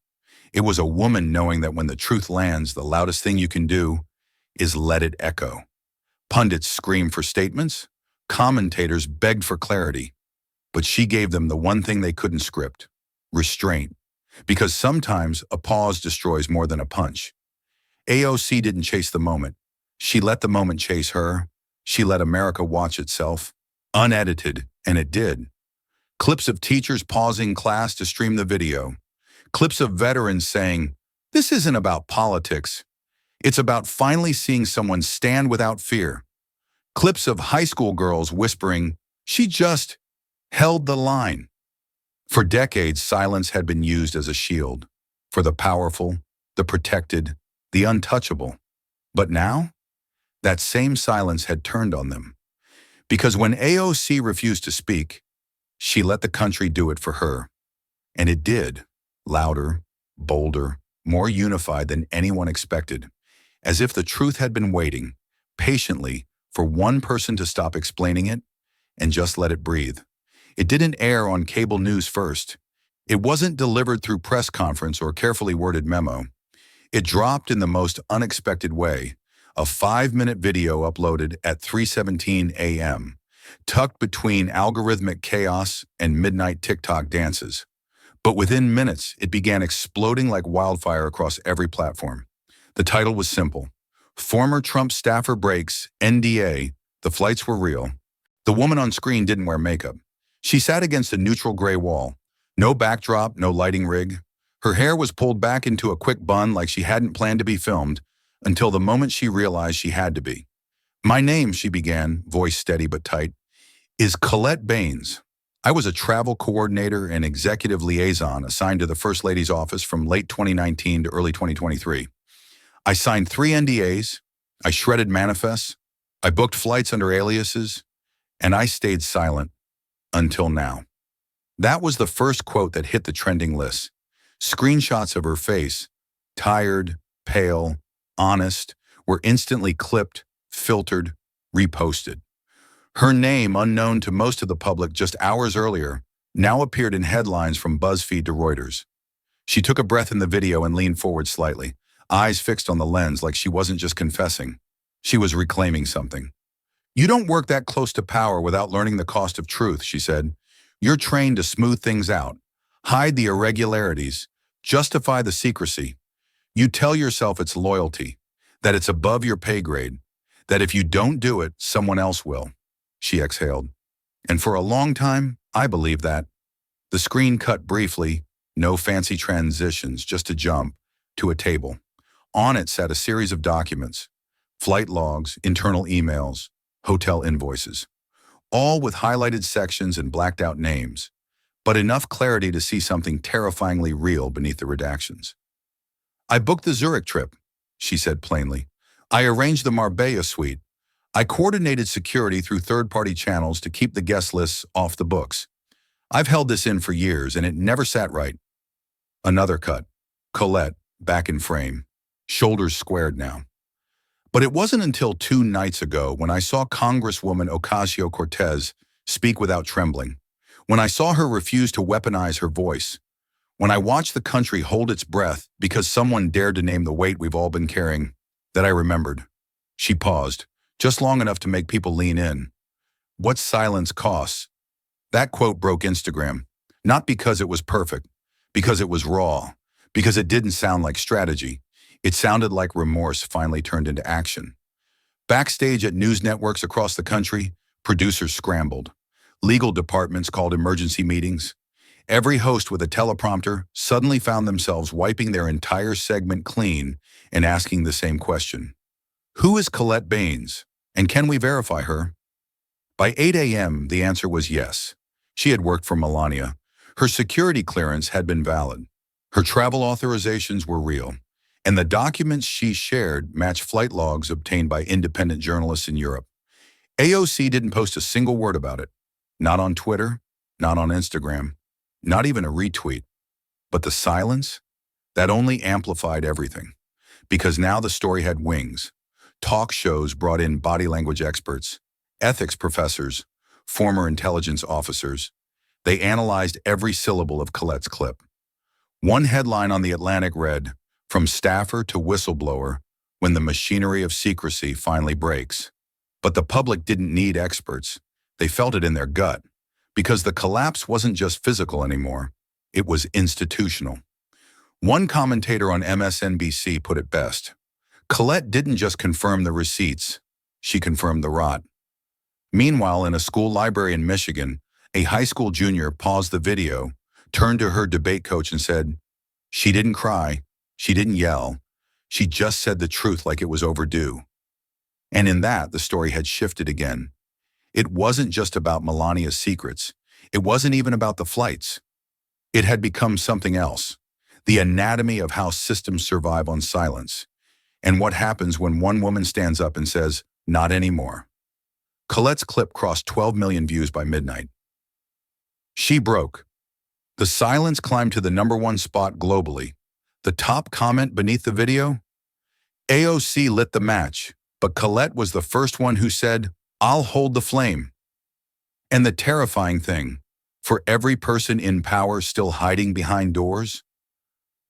It was a woman knowing that when the truth lands, the loudest thing you can do is let it echo. Pundits screamed for statements. Commentators begged for clarity. But she gave them the one thing they couldn't script: restraint. Because sometimes a pause destroys more than a punch. AOC didn't chase the moment. She let the moment chase her. She let America watch itself. Unedited, and it did. Clips of teachers pausing class to stream the video. Clips of veterans saying, "This isn't about politics. It's about finally seeing someone stand without fear." Clips of high school girls whispering, "She just held the line." For decades, silence had been used as a shield for the powerful, the protected, the untouchable. But now, that same silence had turned on them. Because when AOC refused to speak, she let the country do it for her. And it did, louder, bolder, more unified than anyone expected, as if the truth had been waiting, patiently, for one person to stop explaining it and just let it breathe. It didn't air on cable news first. It wasn't delivered through press conference or carefully worded memo. It dropped in the most unexpected way. A 5-minute video uploaded at 3:17 a.m., tucked between algorithmic chaos and midnight TikTok dances. But within minutes, it began exploding like wildfire across every platform. The title was simple: Former Trump Staffer Breaks NDA, The Flights Were Real. The woman on screen didn't wear makeup. She sat against a neutral gray wall. No backdrop, no lighting rig. Her hair was pulled back into a quick bun like she hadn't planned to be filmed, until the moment she realized she had to be. "My name," she began, voice steady but tight, "is Colette Baines. I was a travel coordinator and executive liaison assigned to the First Lady's office from late 2019 to early 2023. I signed 3 NDAs, I shredded manifests, I booked flights under aliases, and I stayed silent until now." That was the first quote that hit the trending list. Screenshots of her face, tired, pale, honest, were instantly clipped, filtered, reposted. Her name, unknown to most of the public just hours earlier, now appeared in headlines from BuzzFeed to Reuters. She took a breath in the video and leaned forward slightly, eyes fixed on the lens like she wasn't just confessing. She was reclaiming something. "You don't work that close to power without learning the cost of truth," she said. "You're trained to smooth things out, hide the irregularities, justify the secrecy. You tell yourself it's loyalty, that it's above your pay grade, that if you don't do it, someone else will." She exhaled. "And for a long time, I believed that." The screen cut briefly, no fancy transitions, just a jump to a table. On it sat a series of documents, flight logs, internal emails, hotel invoices, all with highlighted sections and blacked out names, but enough clarity to see something terrifyingly real beneath the redactions. "I booked the Zurich trip," she said plainly. "I arranged the Marbella suite. I coordinated security through third-party channels to keep the guest lists off the books. I've held this in for years and it never sat right." Another cut. Colette, back in frame, shoulders squared now. "But it wasn't until 2 nights ago when I saw Congresswoman Ocasio-Cortez speak without trembling, when I saw her refuse to weaponize her voice, when I watched the country hold its breath because someone dared to name the weight we've all been carrying, that I remembered." She paused, just long enough to make people lean in. "What silence costs." That quote broke Instagram, not because it was perfect, because it was raw, because it didn't sound like strategy. It sounded like remorse finally turned into action. Backstage at news networks across the country, producers scrambled. Legal departments called emergency meetings. Every host with a teleprompter suddenly found themselves wiping their entire segment clean and asking the same question. Who is Colette Baines, and can we verify her? By 8 a.m., the answer was yes. She had worked for Melania. Her security clearance had been valid. Her travel authorizations were real. And the documents she shared matched flight logs obtained by independent journalists in Europe. AOC didn't post a single word about it. Not on Twitter, not on Instagram, not even a retweet. But the silence? That only amplified everything. Because now the story had wings. Talk shows brought in body language experts, ethics professors, former intelligence officers. They analyzed every syllable of Colette's clip. One headline on The Atlantic read, "From staffer to whistleblower, when the machinery of secrecy finally breaks." But the public didn't need experts. They felt it in their gut. Because the collapse wasn't just physical anymore. It was institutional. One commentator on MSNBC put it best. Colette didn't just confirm the receipts. She confirmed the rot. Meanwhile, in a school library in Michigan, a high school junior paused the video, turned to her debate coach and said, "She didn't cry. She didn't yell. She just said the truth like it was overdue." And in that, the story had shifted again. It wasn't just about Melania's secrets. It wasn't even about the flights. It had become something else. The anatomy of how systems survive on silence. And what happens when one woman stands up and says, "Not anymore." Colette's clip crossed 12 million views by midnight. She broke. The silence climbed to the #1 spot globally. The top comment beneath the video? AOC lit the match, but Colette was the first one who said, "I'll hold the flame." And the terrifying thing, for every person in power still hiding behind doors,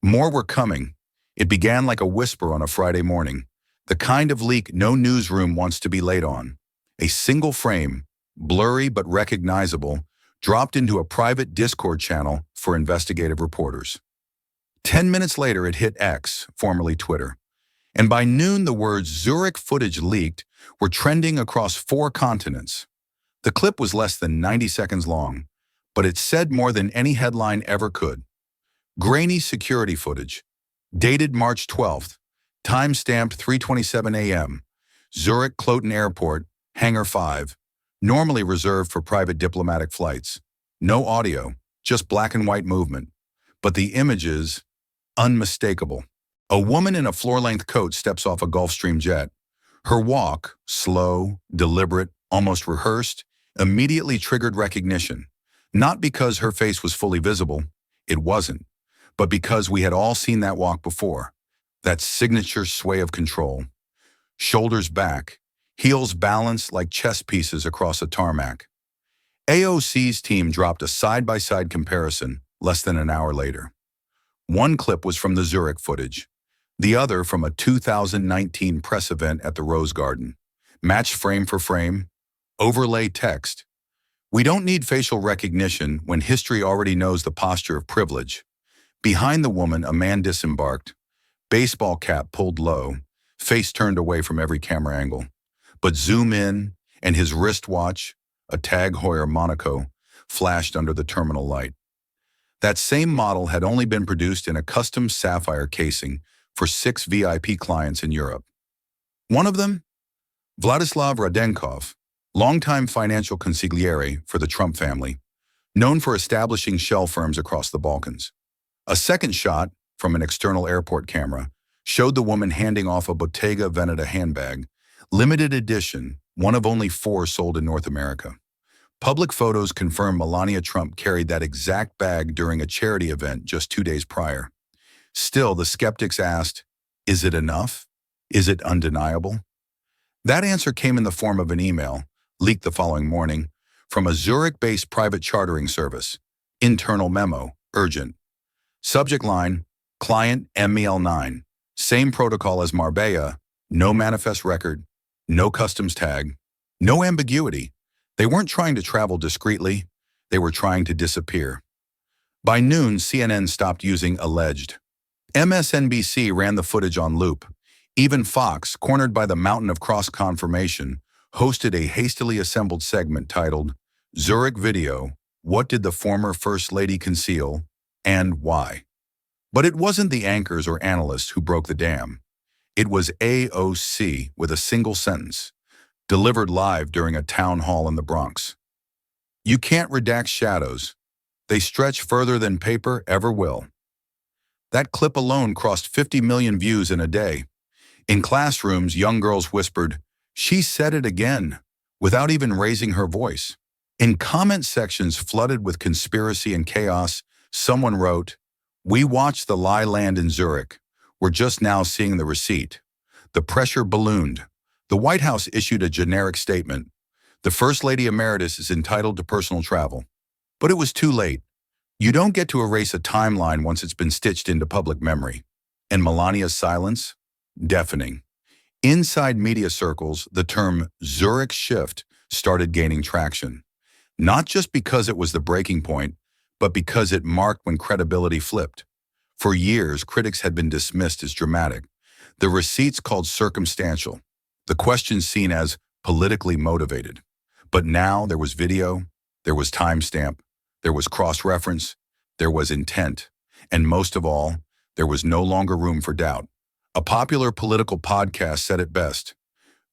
more were coming. It began like a whisper on a Friday morning, the kind of leak no newsroom wants to be late on. A single frame, blurry but recognizable, dropped into a private Discord channel for investigative reporters. 10 minutes later, it hit X, formerly Twitter. And by noon, the words "Zurich footage leaked" were trending across 4 continents. The clip was less than 90 seconds long, but it said more than any headline ever could. Grainy security footage. Dated March 12th. Time-stamped 3:27 a.m. Zurich Cloten Airport, Hangar 5. Normally reserved for private diplomatic flights. No audio, just black and white movement. But the images, unmistakable. A woman in a floor-length coat steps off a Gulfstream jet. Her walk, slow, deliberate, almost rehearsed, immediately triggered recognition. Not because her face was fully visible, it wasn't, but because we had all seen that walk before. That signature sway of control. Shoulders back, heels balanced like chess pieces across a tarmac. AOC's team dropped a side-by-side comparison less than an hour later. One clip was from the Zurich footage, the other from a 2019 press event at the Rose Garden. Matched frame for frame, overlay text. We don't need facial recognition when history already knows the posture of privilege. Behind the woman, a man disembarked, baseball cap pulled low, face turned away from every camera angle. But zoom in, and his wristwatch, a Tag Heuer Monaco, flashed under the terminal light. That same model had only been produced in a custom sapphire casing for 6 VIP clients in Europe. One of them? Vladislav Radenkov, longtime financial consigliere for the Trump family, known for establishing shell firms across the Balkans. A second shot, from an external airport camera, showed the woman handing off a Bottega Veneta handbag, limited edition, one of only 4 sold in North America. Public photos confirm Melania Trump carried that exact bag during a charity event just 2 days prior. Still, the skeptics asked, is it enough? Is it undeniable? That answer came in the form of an email, leaked the following morning, from a Zurich-based private chartering service. Internal memo, urgent. Subject line, client MEL9. Same protocol as Marbella, no manifest record, no customs tag, no ambiguity. They weren't trying to travel discreetly, they were trying to disappear. By noon, CNN stopped using alleged. MSNBC ran the footage on loop. Even Fox, cornered by the mountain of cross-confirmation, hosted a hastily assembled segment titled, Zurich Video, What Did the Former First Lady Conceal, and Why? But it wasn't the anchors or analysts who broke the dam. It was AOC with a single sentence, delivered live during a town hall in the Bronx. You can't redact shadows. They stretch further than paper ever will. That clip alone crossed 50 million views in a day. In classrooms, young girls whispered, "She said it again," without even raising her voice. In comment sections flooded with conspiracy and chaos, someone wrote, "We watched the lie land in Zurich. We're just now seeing the receipt." The pressure ballooned. The White House issued a generic statement. The First Lady Emeritus is entitled to personal travel. But it was too late. You don't get to erase a timeline once it's been stitched into public memory. And Melania's silence? Deafening. Inside media circles, the term Zurich shift started gaining traction. Not just because it was the breaking point, but because it marked when credibility flipped. For years, critics had been dismissed as dramatic. The receipts called circumstantial. The questions seen as politically motivated. But now there was video, there was timestamp, there was cross-reference, there was intent, and most of all, there was no longer room for doubt. A popular political podcast said it best.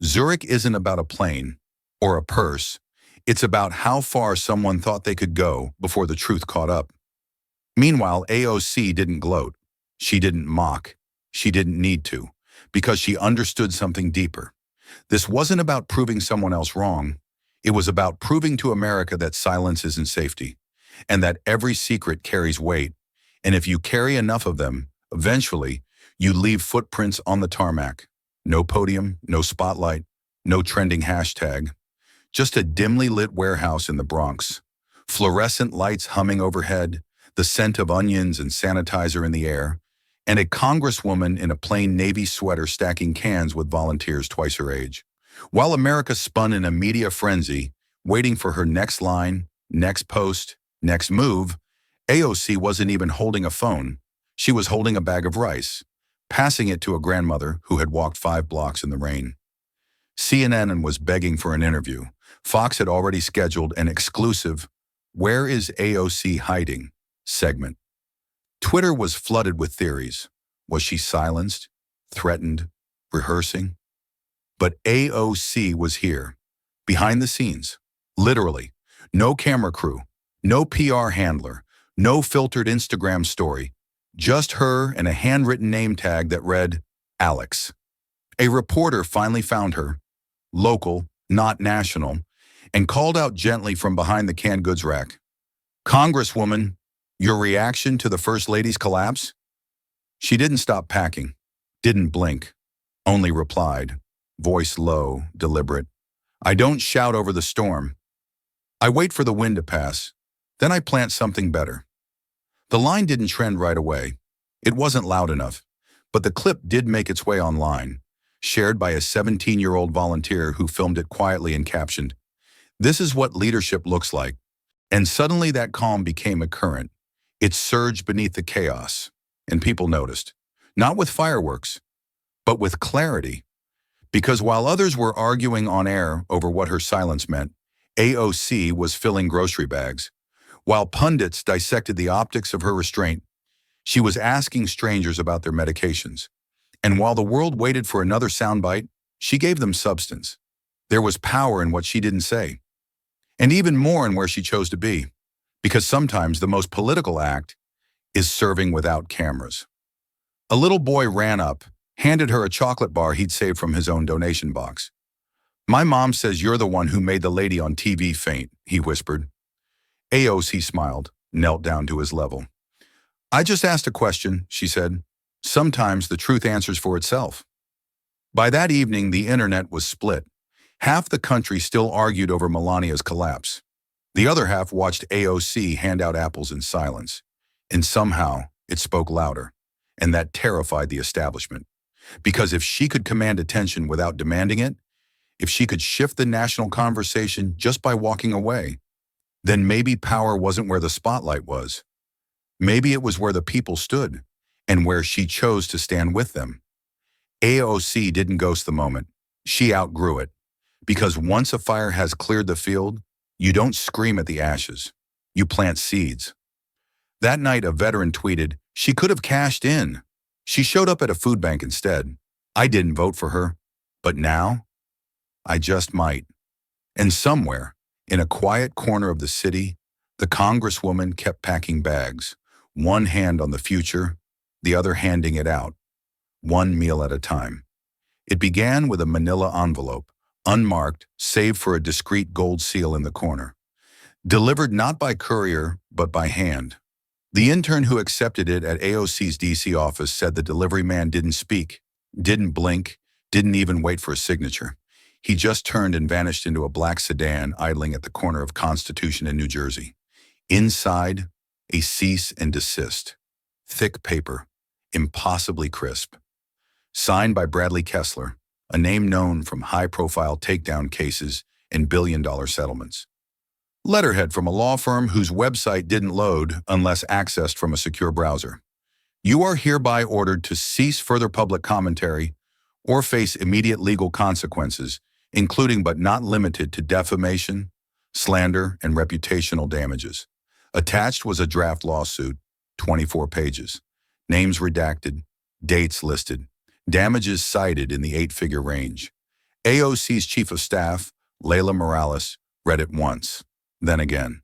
Zurich isn't about a plane or a purse. It's about how far someone thought they could go before the truth caught up. Meanwhile, AOC didn't gloat. She didn't mock. She didn't need to, because she understood something deeper. This wasn't about proving someone else wrong. It was about proving to America that silence isn't safety, and that every secret carries weight. And if you carry enough of them, eventually, you leave footprints on the tarmac. No podium, no spotlight, no trending hashtag. Just a dimly lit warehouse in the Bronx. Fluorescent lights humming overhead, the scent of onions and sanitizer in the air, and a congresswoman in a plain navy sweater stacking cans with volunteers twice her age. While America spun in a media frenzy, waiting for her next line, next post, next move, AOC wasn't even holding a phone. She was holding a bag of rice, passing it to a grandmother who had walked 5 blocks in the rain. CNN was begging for an interview. Fox had already scheduled an exclusive "Where is AOC hiding?" segment. Twitter was flooded with theories. Was she silenced, threatened, rehearsing? But AOC was here, behind the scenes, literally. No camera crew, no PR handler, no filtered Instagram story, just her and a handwritten name tag that read, Alex. A reporter finally found her, local, not national, and called out gently from behind the canned goods rack, "Congresswoman, your reaction to the First Lady's collapse?" She didn't stop packing, Didn't blink, only replied, voice low, deliberate. I don't shout over the storm. I wait for the wind to pass. Then I plant something better. The line didn't trend right away. It wasn't loud enough. But the clip did make its way online, shared by a 17-year-old volunteer who filmed it quietly and captioned, "This is what leadership looks like." And suddenly that calm became a current. It surged beneath the chaos, and people noticed. Not with fireworks, but with clarity. Because while others were arguing on air over what her silence meant, AOC was filling grocery bags. While pundits dissected the optics of her restraint, she was asking strangers about their medications. And while the world waited for another soundbite, she gave them substance. There was power in what she didn't say, and even more in where she chose to be, because sometimes the most political act is serving without cameras. A little boy ran up, handed her a chocolate bar he'd saved from his own donation box. "My mom says you're the one who made the lady on TV faint," he whispered. AOC smiled, knelt down to his level. "I just asked a question," she said. "Sometimes the truth answers for itself." By that evening, the internet was split. Half the country still argued over Melania's collapse. The other half watched AOC hand out apples in silence. And somehow, it spoke louder. And that terrified the establishment. Because if she could command attention without demanding it, if she could shift the national conversation just by walking away, then maybe power wasn't where the spotlight was. Maybe it was where the people stood, and where she chose to stand with them. AOC didn't ghost the moment. She outgrew it. Because once a fire has cleared the field, you don't scream at the ashes. You plant seeds. That night, a veteran tweeted, "She could have cashed in. She showed up at a food bank instead. I didn't vote for her. But now, I just might." And somewhere, in a quiet corner of the city, the congresswoman kept packing bags, one hand on the future, the other handing it out, one meal at a time. It began with a manila envelope, unmarked, save for a discreet gold seal in the corner. Delivered not by courier, but by hand. The intern who accepted it at AOC's DC office said the delivery man didn't speak, didn't blink, didn't even wait for a signature. He just turned and vanished into a black sedan idling at the corner of Constitution in New Jersey. Inside, a cease and desist. Thick paper, impossibly crisp. Signed by Bradley Kessler, a name known from high-profile takedown cases and billion-dollar settlements. Letterhead from a law firm whose website didn't load unless accessed from a secure browser. You are hereby ordered to cease further public commentary or face immediate legal consequences, including but not limited to defamation, slander, and reputational damages. Attached was a draft lawsuit, 24 pages. Names redacted, dates listed, damages cited in the 8-figure range. AOC's chief of staff, Layla Morales, read it once, then again.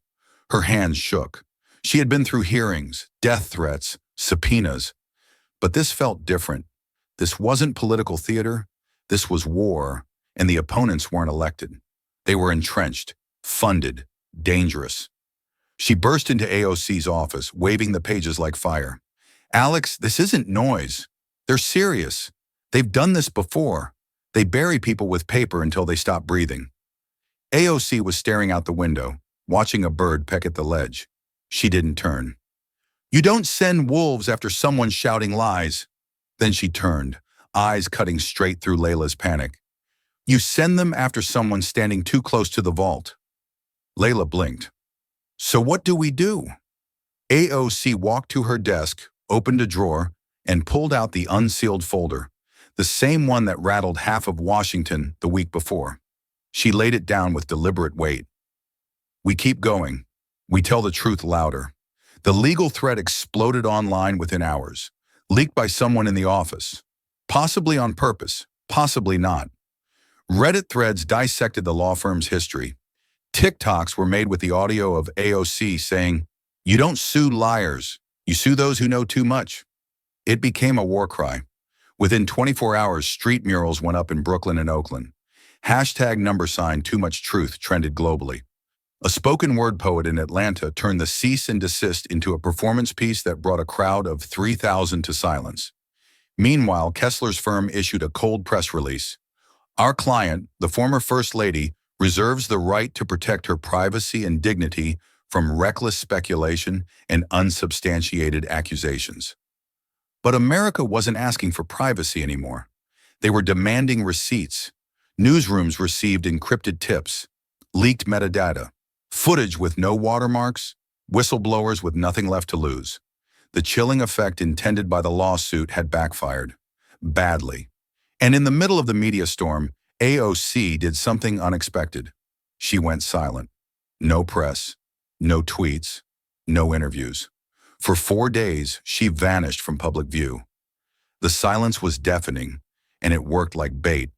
Her hands shook. She had been through hearings, death threats, subpoenas. But this felt different. This wasn't political theater. This was war, and the opponents weren't elected. They were entrenched, funded, dangerous. She burst into AOC's office, waving the pages like fire. "Alex, this isn't noise. They're serious. They've done this before. They bury people with paper until they stop breathing." AOC was staring out the window, watching a bird peck at the ledge. She didn't turn. "You don't send wolves after someone shouting lies." Then she turned, eyes cutting straight through Layla's panic. "You send them after someone standing too close to the vault." Layla blinked. "So what do we do?" AOC walked to her desk, opened a drawer, and pulled out the unsealed folder, the same one that rattled half of Washington the week before. She laid it down with deliberate weight. "We keep going. We tell the truth louder." The legal threat exploded online within hours, leaked by someone in the office. Possibly on purpose, possibly not. Reddit threads dissected the law firm's history. TikToks were made with the audio of AOC saying, "You don't sue liars. You sue those who know too much." It became a war cry. Within 24 hours, street murals went up in Brooklyn and Oakland. #sign too much truth trended globally. A spoken word poet in Atlanta turned the cease and desist into a performance piece that brought a crowd of 3,000 to silence. Meanwhile, Kessler's firm issued a cold press release. Our client, the former First Lady, reserves the right to protect her privacy and dignity from reckless speculation and unsubstantiated accusations. But America wasn't asking for privacy anymore. They were demanding receipts. Newsrooms received encrypted tips, leaked metadata, footage with no watermarks, whistleblowers with nothing left to lose. The chilling effect intended by the lawsuit had backfired. Badly. And in the middle of the media storm, AOC did something unexpected. She went silent. No press, no tweets, no interviews. For 4 days, she vanished from public view. The silence was deafening, and it worked like bait.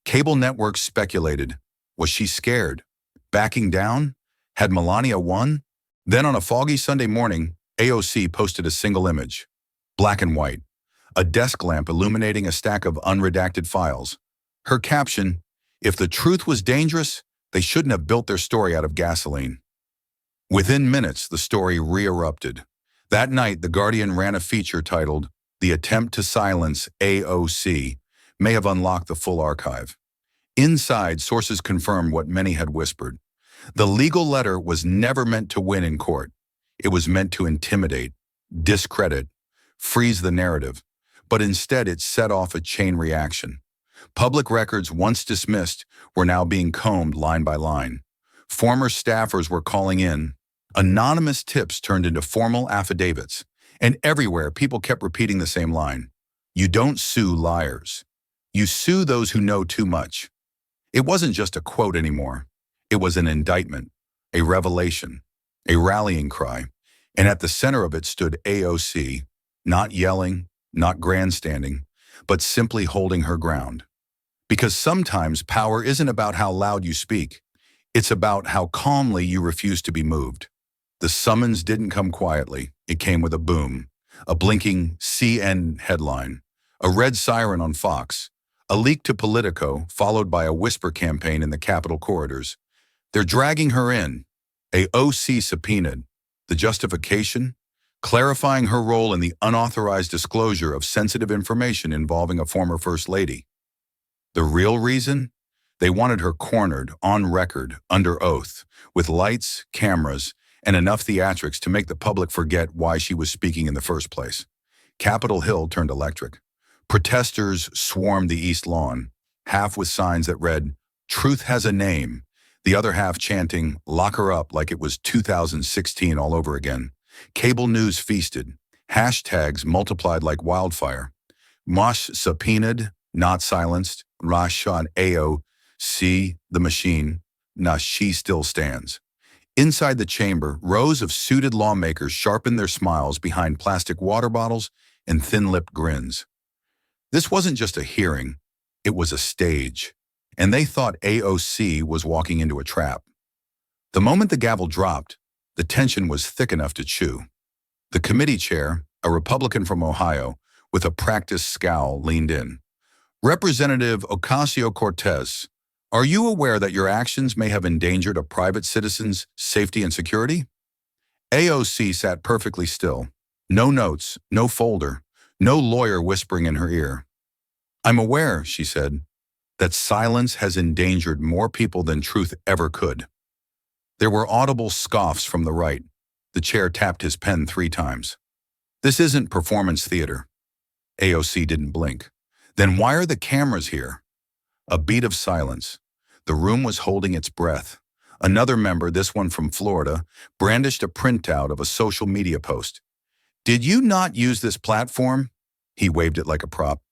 Cable networks speculated. Was she scared? Backing down? Had Melania won? Then on a foggy Sunday morning, AOC posted a single image. Black and white. A desk lamp illuminating a stack of unredacted files. Her caption, "If the truth was dangerous, they shouldn't have built their story out of gasoline." Within minutes, the story re-erupted. That night, The Guardian ran a feature titled, "The Attempt to Silence AOC May Have Unlocked the Full Archive." Inside, sources confirmed what many had whispered. The legal letter was never meant to win in court. It was meant to intimidate, discredit, freeze the narrative. But instead, it set off a chain reaction. Public records, once dismissed, were now being combed line by line. Former staffers were calling in. Anonymous tips turned into formal affidavits. And everywhere, people kept repeating the same line. You don't sue liars. You sue those who know too much. It wasn't just a quote anymore. It was an indictment, a revelation, a rallying cry. And at the center of it stood AOC, not yelling, not grandstanding, but simply holding her ground. Because sometimes power isn't about how loud you speak. It's about how calmly you refuse to be moved. The summons didn't come quietly. It came with a boom, a blinking CN headline, a red siren on Fox, a leak to Politico, followed by a whisper campaign in the Capitol corridors. They're dragging her in. AOC subpoenaed. The justification? Clarifying her role in the unauthorized disclosure of sensitive information involving a former First Lady. The real reason? They wanted her cornered, on record, under oath, with lights, cameras, and enough theatrics to make the public forget why she was speaking in the first place. Capitol Hill turned electric. Protesters swarmed the East Lawn, half with signs that read, "Truth has a name," the other half chanting, "Lock her up," like it was 2016 all over again. Cable news feasted. Hashtags multiplied like wildfire. Mosh subpoenaed, not silenced. Rash on AOC, the machine. Nah, she still stands. Inside the chamber, rows of suited lawmakers sharpened their smiles behind plastic water bottles and thin-lipped grins. This wasn't just a hearing, it was a stage. And they thought AOC was walking into a trap. The moment the gavel dropped, the tension was thick enough to chew. The committee chair, a Republican from Ohio, with a practiced scowl, leaned in. "Representative Ocasio-Cortez, are you aware that your actions may have endangered a private citizen's safety and security?" AOC sat perfectly still. No notes, no folder, no lawyer whispering in her ear. "I'm aware," she said, "that silence has endangered more people than truth ever could." There were audible scoffs from the right. The chair tapped his pen 3 times. "This isn't performance theater." AOC didn't blink. "Then why are the cameras here?" A beat of silence. The room was holding its breath. Another member, this one from Florida, brandished a printout of a social media post. "Did you not use this platform?" He waved it like a prop.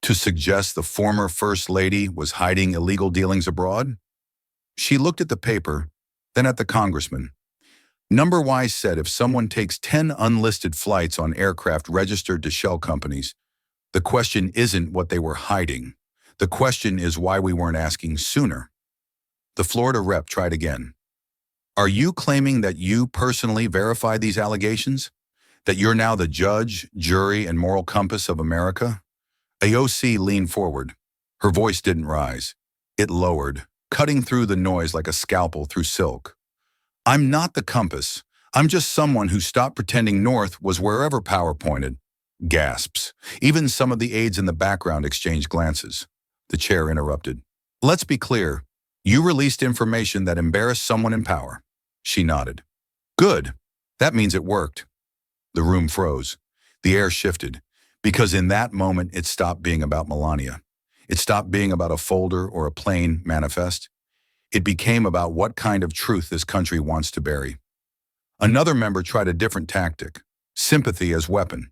"To suggest the former First Lady was hiding illegal dealings abroad?" She looked at the paper, then at the congressman. Number Wise said if someone takes 10 unlisted flights on aircraft registered to shell companies, the question isn't what they were hiding. The question is why we weren't asking sooner. The Florida rep tried again. "Are you claiming that you personally verified these allegations? That you're now the judge, jury, and moral compass of America?" AOC leaned forward. Her voice didn't rise. It lowered, cutting through the noise like a scalpel through silk. "I'm not the compass. I'm just someone who stopped pretending north was wherever power pointed. Gasps. Even some of the aides in the background exchanged glances. The chair interrupted. Let's be clear. You released information that embarrassed someone in power. She nodded. Good. That means it worked. The room froze. The air shifted. Because in that moment, it stopped being about Melania. It stopped being about a folder or a plain manifest. It became about what kind of truth this country wants to bury. Another member tried a different tactic. Sympathy as weapon.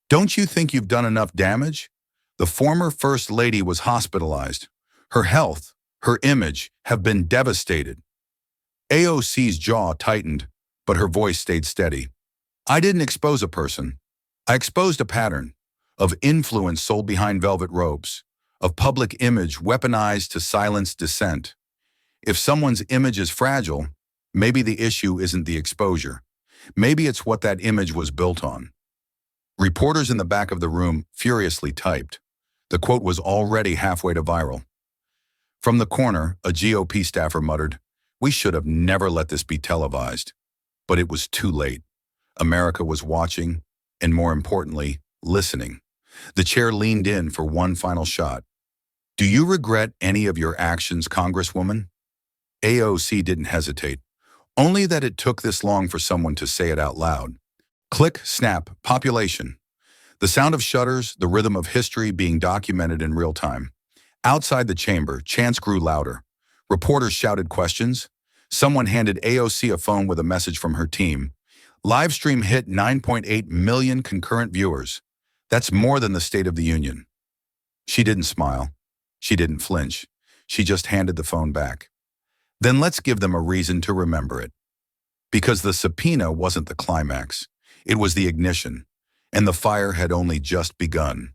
Don't you think you've done enough damage? The former First Lady was hospitalized. Her health, her image have been devastated. AOC's jaw tightened, but her voice stayed steady. I didn't expose a person. I exposed a pattern of influence sold behind velvet robes, of public image weaponized to silence dissent. If someone's image is fragile, maybe the issue isn't the exposure. Maybe it's what that image was built on. Reporters in the back of the room furiously typed. The quote was already halfway to viral. From the corner, a GOP staffer muttered, "We should have never let this be televised." But it was too late. America was watching, and more importantly, listening. The chair leaned in for one final shot. Do you regret any of your actions, Congresswoman? AOC didn't hesitate. Only that it took this long for someone to say it out loud. Click, snap, population. The sound of shutters, the rhythm of history being documented in real time. Outside the chamber, chants grew louder. Reporters shouted questions. Someone handed AOC a phone with a message from her team. Livestream hit 9.8 million concurrent viewers. That's more than the State of the Union. She didn't smile. She didn't flinch. She just handed the phone back. Then let's give them a reason to remember it. Because the subpoena wasn't the climax. It was the ignition. And the fire had only just begun.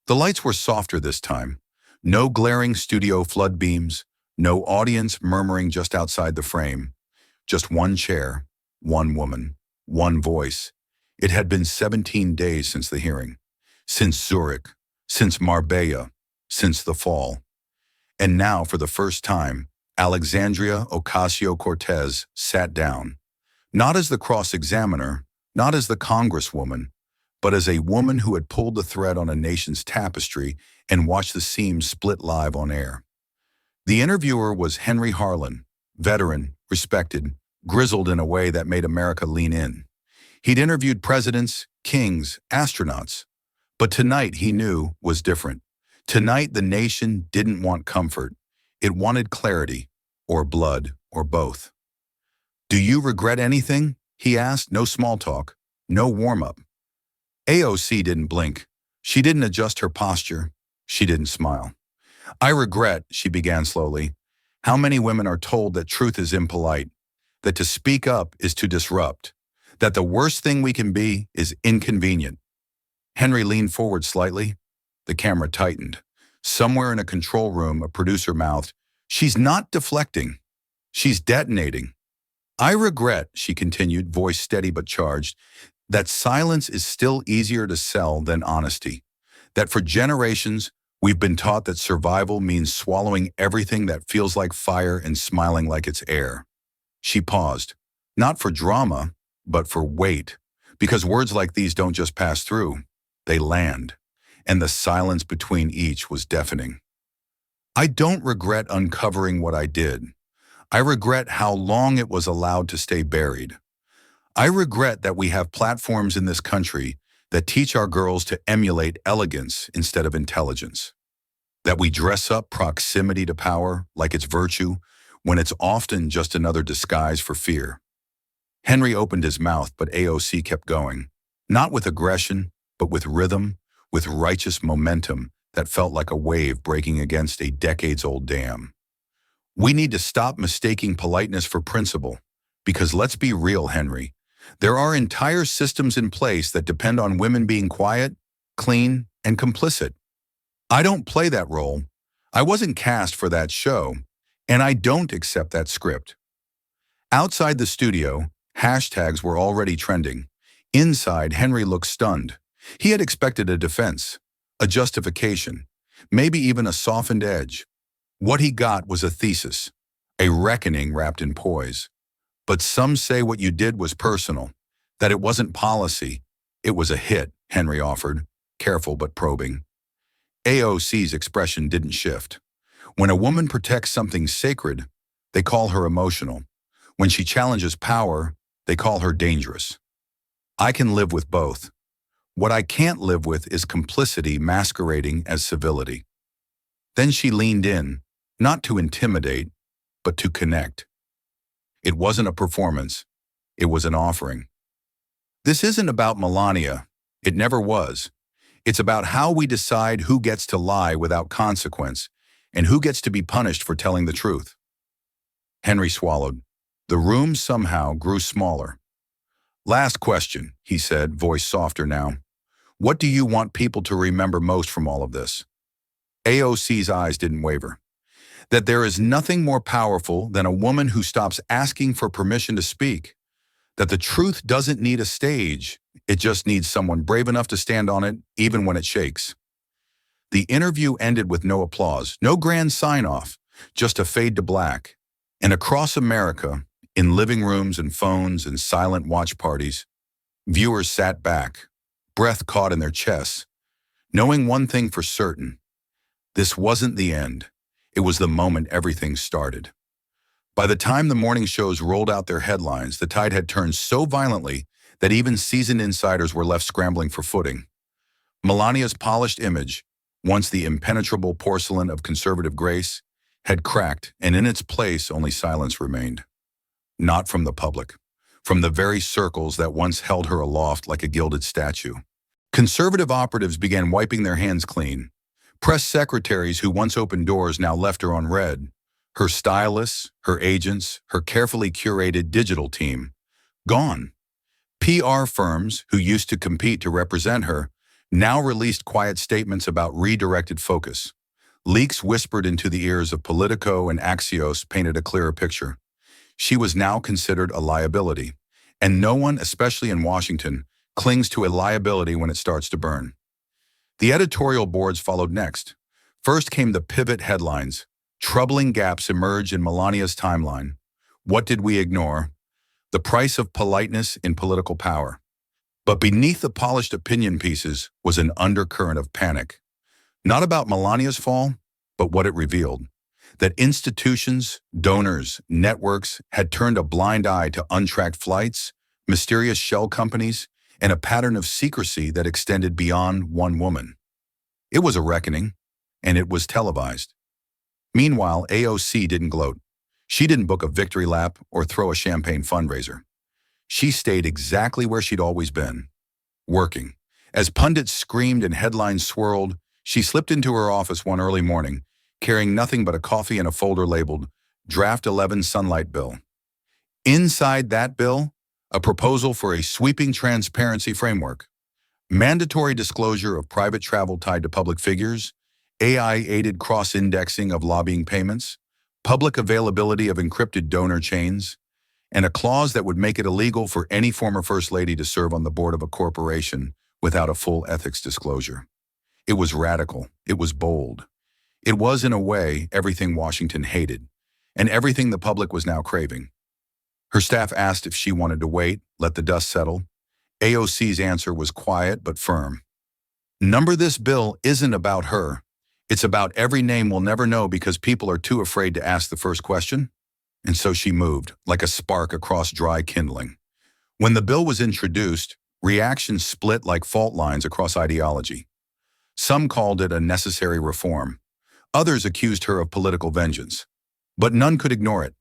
The lights were softer this time. No glaring studio flood beams. No audience murmuring just outside the frame. Just one chair, one woman, one voice. It had been 17 days since the hearing. Since Zurich. Since Marbella. Since the fall. And now, for the first time, Alexandria Ocasio-Cortez sat down. Not as the cross-examiner, not as the congresswoman, but as a woman who had pulled the thread on a nation's tapestry and watched the seams split live on air. The interviewer was Henry Harlan, veteran, respected, grizzled in a way that made America lean in. He'd interviewed presidents, kings, astronauts. But tonight, he knew, was different. Tonight, the nation didn't want comfort. It wanted clarity, or blood, or both. Do you regret anything? He asked, no small talk, no warm-up. AOC didn't blink. She didn't adjust her posture. She didn't smile. I regret, she began slowly, how many women are told that truth is impolite, that to speak up is to disrupt, that the worst thing we can be is inconvenient. Henry leaned forward slightly. The camera tightened. Somewhere in a control room, a producer mouthed, "She's not deflecting. She's detonating." I regret, she continued, voice steady but charged, that silence is still easier to sell than honesty. That for generations, we've been taught that survival means swallowing everything that feels like fire and smiling like it's air. She paused, not for drama, but for weight, because words like these don't just pass through, they land, and the silence between each was deafening. I don't regret uncovering what I did. I regret how long it was allowed to stay buried. I regret that we have platforms in this country that teach our girls to emulate elegance instead of intelligence. That we dress up proximity to power like it's virtue when it's often just another disguise for fear. Henry opened his mouth, but AOC kept going. Not with aggression, but with rhythm, with righteous momentum that felt like a wave breaking against a decades-old dam. We need to stop mistaking politeness for principle, because let's be real, Henry. There are entire systems in place that depend on women being quiet, clean, and complicit. I don't play that role. I wasn't cast for that show, and I don't accept that script. Outside the studio, hashtags were already trending. Inside, Henry looked stunned. He had expected a defense, a justification, maybe even a softened edge. What he got was a thesis, a reckoning wrapped in poise. But some say what you did was personal, that it wasn't policy, it was a hit. Henry offered, careful but probing. AOC's expression didn't shift. When a woman protects something sacred, they call her emotional. When she challenges power, they call her dangerous. I can live with both. What I can't live with is complicity masquerading as civility. Then she leaned in, not to intimidate, but to connect. It wasn't a performance. It was an offering. This isn't about Melania. It never was. It's about how we decide who gets to lie without consequence and who gets to be punished for telling the truth. Henry swallowed. The room somehow grew smaller. Last question, he said, voice softer now. What do you want people to remember most from all of this? AOC's eyes didn't waver. That there is nothing more powerful than a woman who stops asking for permission to speak. That the truth doesn't need a stage. It just needs someone brave enough to stand on it, even when it shakes. The interview ended with no applause, no grand sign-off, just a fade to black. And across America, in living rooms and phones and silent watch parties, viewers sat back, breath caught in their chests, knowing one thing for certain. This wasn't the end. It was the moment everything started. By the time the morning shows rolled out their headlines, the tide had turned so violently that even seasoned insiders were left scrambling for footing. Melania's polished image, once the impenetrable porcelain of conservative grace, had cracked, and in its place only silence remained. Not from the public, from the very circles that once held her aloft like a gilded statue. Conservative operatives began wiping their hands clean. Press secretaries who once opened doors now left her on red. Her stylists, her agents, her carefully curated digital team, gone. PR firms who used to compete to represent her now released quiet statements about redirected focus. Leaks whispered into the ears of Politico and Axios painted a clearer picture. She was now considered a liability, and no one, especially in Washington, clings to a liability when it starts to burn. The editorial boards followed next. First came the pivot headlines. Troubling gaps emerged in Melania's timeline. What did we ignore? The price of politeness in political power. But beneath the polished opinion pieces was an undercurrent of panic. Not about Melania's fall, but what it revealed. That institutions, donors, networks had turned a blind eye to untracked flights, mysterious shell companies, and a pattern of secrecy that extended beyond one woman. It was a reckoning, and it was televised. Meanwhile, AOC didn't gloat. She didn't book a victory lap or throw a champagne fundraiser. She stayed exactly where she'd always been, working. As pundits screamed and headlines swirled, she slipped into her office one early morning, carrying nothing but a coffee and a folder labeled Draft 11 Sunlight Bill. Inside that bill, a proposal for a sweeping transparency framework, mandatory disclosure of private travel tied to public figures, AI-aided cross-indexing of lobbying payments, public availability of encrypted donor chains, and a clause that would make it illegal for any former First Lady to serve on the board of a corporation without a full ethics disclosure. It was radical. It was bold. It was, in a way, everything Washington hated, and everything the public was now craving. Her staff asked if she wanted to wait, let the dust settle. AOC's answer was quiet but firm. Number this bill isn't about her. It's about every name we'll never know because people are too afraid to ask the first question. And so she moved, like a spark across dry kindling. When the bill was introduced, reactions split like fault lines across ideology. Some called it a necessary reform. Others accused her of political vengeance. But none could ignore it,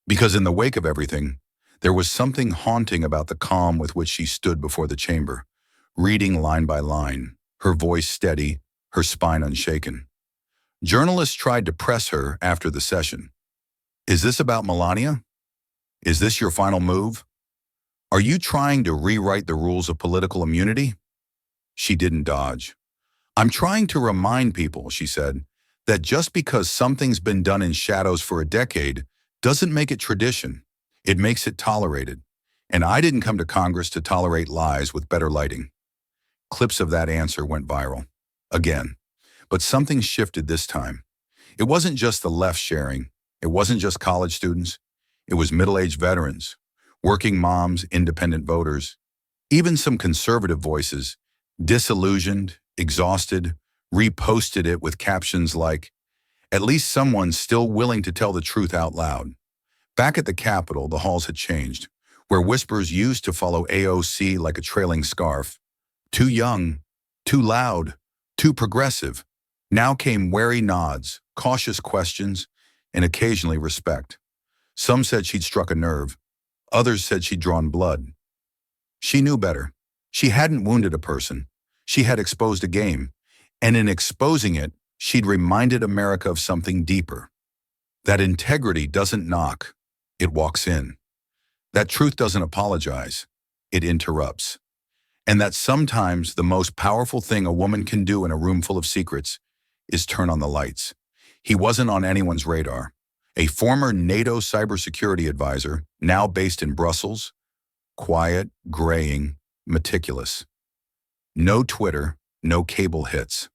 because in the wake of everything, there was something haunting about the calm with which she stood before the chamber, reading line by line, her voice steady, her spine unshaken. Journalists tried to press her after the session. Is this about Melania? Is this your final move? Are you trying to rewrite the rules of political immunity? She didn't dodge. I'm trying to remind people, she said, that just because something's been done in shadows for a decade doesn't make it tradition. It makes it tolerated. And I didn't come to Congress to tolerate lies with better lighting. Clips of that answer went viral. Again. But something shifted this time. It wasn't just the left sharing. It wasn't just college students. It was middle-aged veterans, working moms, independent voters, even some conservative voices Disillusioned, exhausted, reposted it with captions like, "At least someone's still willing to tell the truth out loud." Back at the Capitol, the halls had changed, where whispers used to follow AOC like a trailing scarf. Too young, too loud, too progressive. Now came wary nods, cautious questions, and occasionally respect. Some said she'd struck a nerve. Others said she'd drawn blood. She knew better. She hadn't wounded a person. She had exposed a game. And in exposing it, she'd reminded America of something deeper. That integrity doesn't knock, it walks in. That truth doesn't apologize, it interrupts. And that sometimes the most powerful thing a woman can do in a room full of secrets is turn on the lights. He wasn't on anyone's radar. A former NATO cybersecurity advisor, now based in Brussels, quiet, graying, meticulous. No Twitter, no cable hits.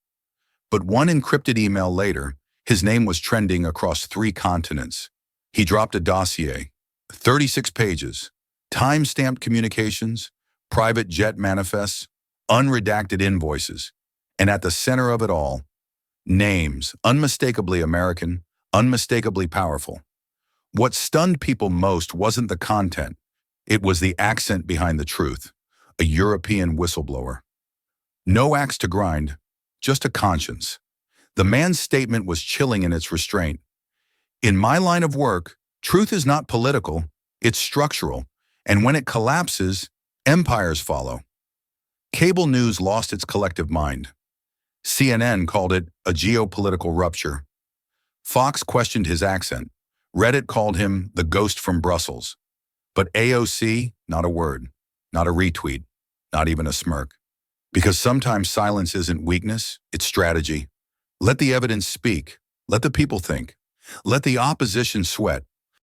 But one encrypted email later, his name was trending across 3 continents. He dropped a dossier, 36 pages, time-stamped communications, private jet manifests, unredacted invoices, and at the center of it all, names, unmistakably American, unmistakably powerful. What stunned people most wasn't the content, it was the accent behind the truth, a European whistleblower. No axe to grind, just a conscience. The man's statement was chilling in its restraint. In my line of work, truth is not political, it's structural, and when it collapses, empires follow. Cable news lost its collective mind. CNN called it a geopolitical rupture. Fox questioned his accent. Reddit called him the ghost from Brussels. But AOC, not a word, not a retweet, not even a smirk. Because sometimes silence isn't weakness, it's strategy. Let the evidence speak. Let the people think. Let the opposition sweat.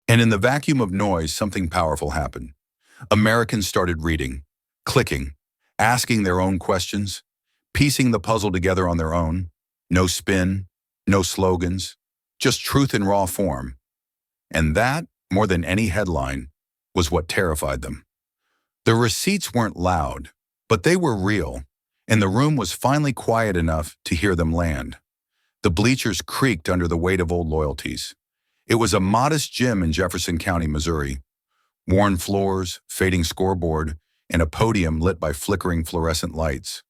And in the vacuum of noise, something powerful happened. Americans started reading, clicking, asking their own questions, piecing the puzzle together on their own. No spin, no slogans, just truth in raw form. And that, more than any headline, was what terrified them. The receipts weren't loud, but they were real, and the room was finally quiet enough to hear them land. The bleachers creaked under the weight of old loyalties. It was a modest gym in Jefferson County, Missouri. Worn floors, fading scoreboard, and a podium lit by flickering fluorescent lights.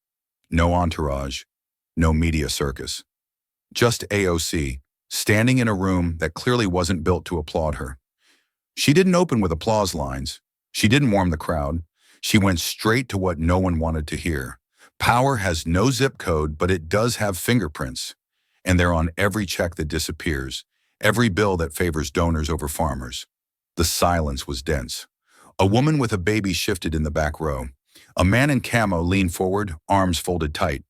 No entourage, no media circus. Just AOC, standing in a room that clearly wasn't built to applaud her. She didn't open with applause lines. She didn't warm the crowd. She went straight to what no one wanted to hear. Power has no zip code, but it does have fingerprints. And they're on every check that disappears, every bill that favors donors over farmers. The silence was dense. A woman with a baby shifted in the back row. A man in camo leaned forward, arms folded tight.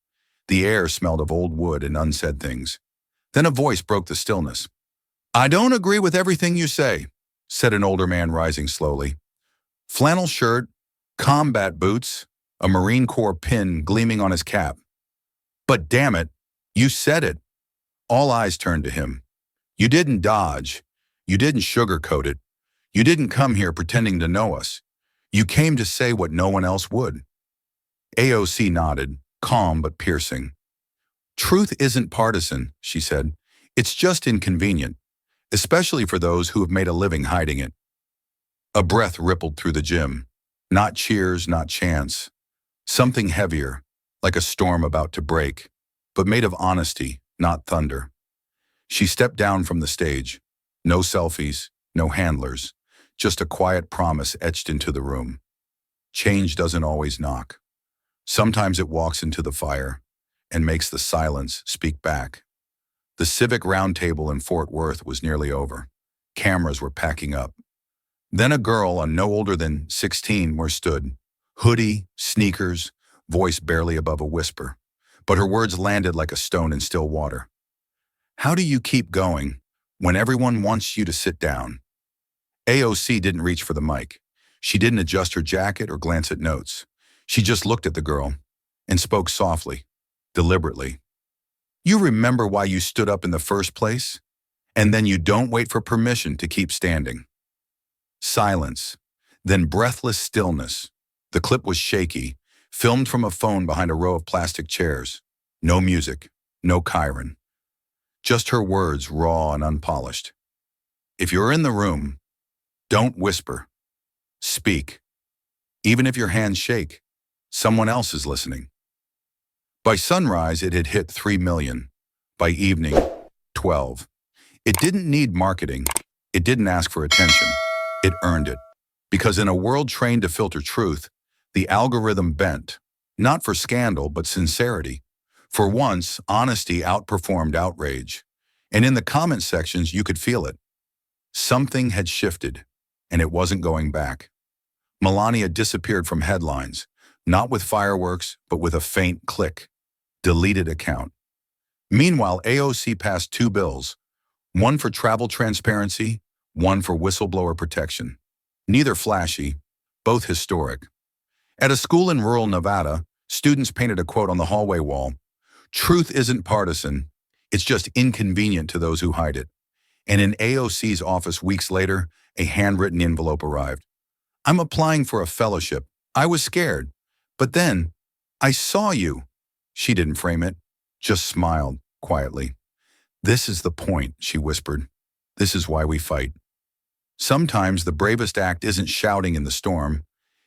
The air smelled of old wood and unsaid things. Then a voice broke the stillness. "I don't agree with everything you say," said an older man rising slowly. Flannel shirt, combat boots, a Marine Corps pin gleaming on his cap. "But damn it, you said it." All eyes turned to him. "You didn't dodge. You didn't sugarcoat it. You didn't come here pretending to know us. You came to say what no one else would." AOC nodded, calm but piercing. "Truth isn't partisan," she said. "It's just inconvenient, especially for those who have made a living hiding it." A breath rippled through the gym. Not cheers, not chants. Something heavier, like a storm about to break, but made of honesty, not thunder. She stepped down from the stage. No selfies, no handlers, just a quiet promise etched into the room. Change doesn't always knock. Sometimes it walks into the fire and makes the silence speak back. The Civic Roundtable in Fort Worth was nearly over. Cameras were packing up. Then a girl, no older than 16, where stood. Hoodie, sneakers, voice barely above a whisper. But her words landed like a stone in still water. "How do you keep going when everyone wants you to sit down?" AOC didn't reach for the mic. She didn't adjust her jacket or glance at notes. She just looked at the girl and spoke softly, deliberately. "You remember why you stood up in the first place? And then you don't wait for permission to keep standing." Silence, then breathless stillness. The clip was shaky, filmed from a phone behind a row of plastic chairs. No music, no Chiron. Just her words, raw and unpolished. If you're in the room, don't whisper. Speak. Even if your hands shake, someone else is listening. By sunrise, it had hit 3 million. By evening, 12. It didn't need marketing. It didn't ask for attention. It earned it. Because in a world trained to filter truth, the algorithm bent, not for scandal, but sincerity. For once, honesty outperformed outrage. And in the comment sections, you could feel it. Something had shifted, and it wasn't going back. Melania disappeared from headlines, not with fireworks, but with a faint click. Deleted account. Meanwhile, AOC passed 2 bills, one for travel transparency, one for whistleblower protection. Neither flashy, both historic. At a school in rural Nevada, students painted a quote on the hallway wall: "Truth isn't partisan, it's just inconvenient to those who hide it." And in AOC's office weeks later, a handwritten envelope arrived. "I'm applying for a fellowship. I was scared. But then, I saw you." She didn't frame it, just smiled quietly. "This is the point," she whispered. "This is why we fight." Sometimes the bravest act isn't shouting in the storm.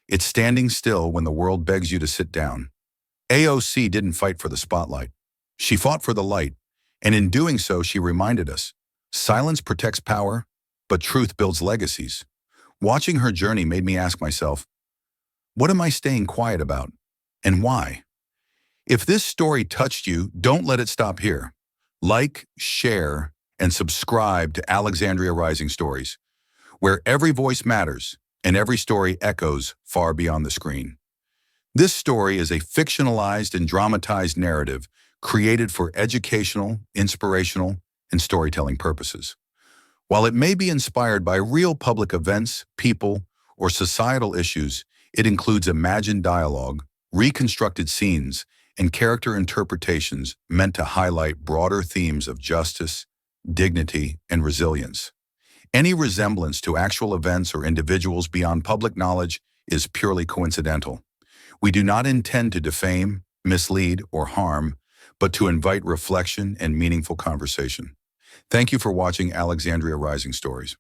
It's standing still when the world begs you to sit down. AOC didn't fight for the spotlight. She fought for the light. And in doing so, she reminded us, silence protects power, but truth builds legacies. Watching her journey made me ask myself, what am I staying quiet about? And why? If this story touched you, don't let it stop here. Like, share, and subscribe to Alexandria Rising Stories, where every voice matters and every story echoes far beyond the screen. This story is a fictionalized and dramatized narrative created for educational, inspirational, and storytelling purposes. While it may be inspired by real public events, people, or societal issues, it includes imagined dialogue, reconstructed scenes, and character interpretations meant to highlight broader themes of justice, dignity, and resilience. Any resemblance to actual events or individuals beyond public knowledge is purely coincidental. We do not intend to defame, mislead, or harm, but to invite reflection and meaningful conversation. Thank you for watching Alexandria Rising Stories.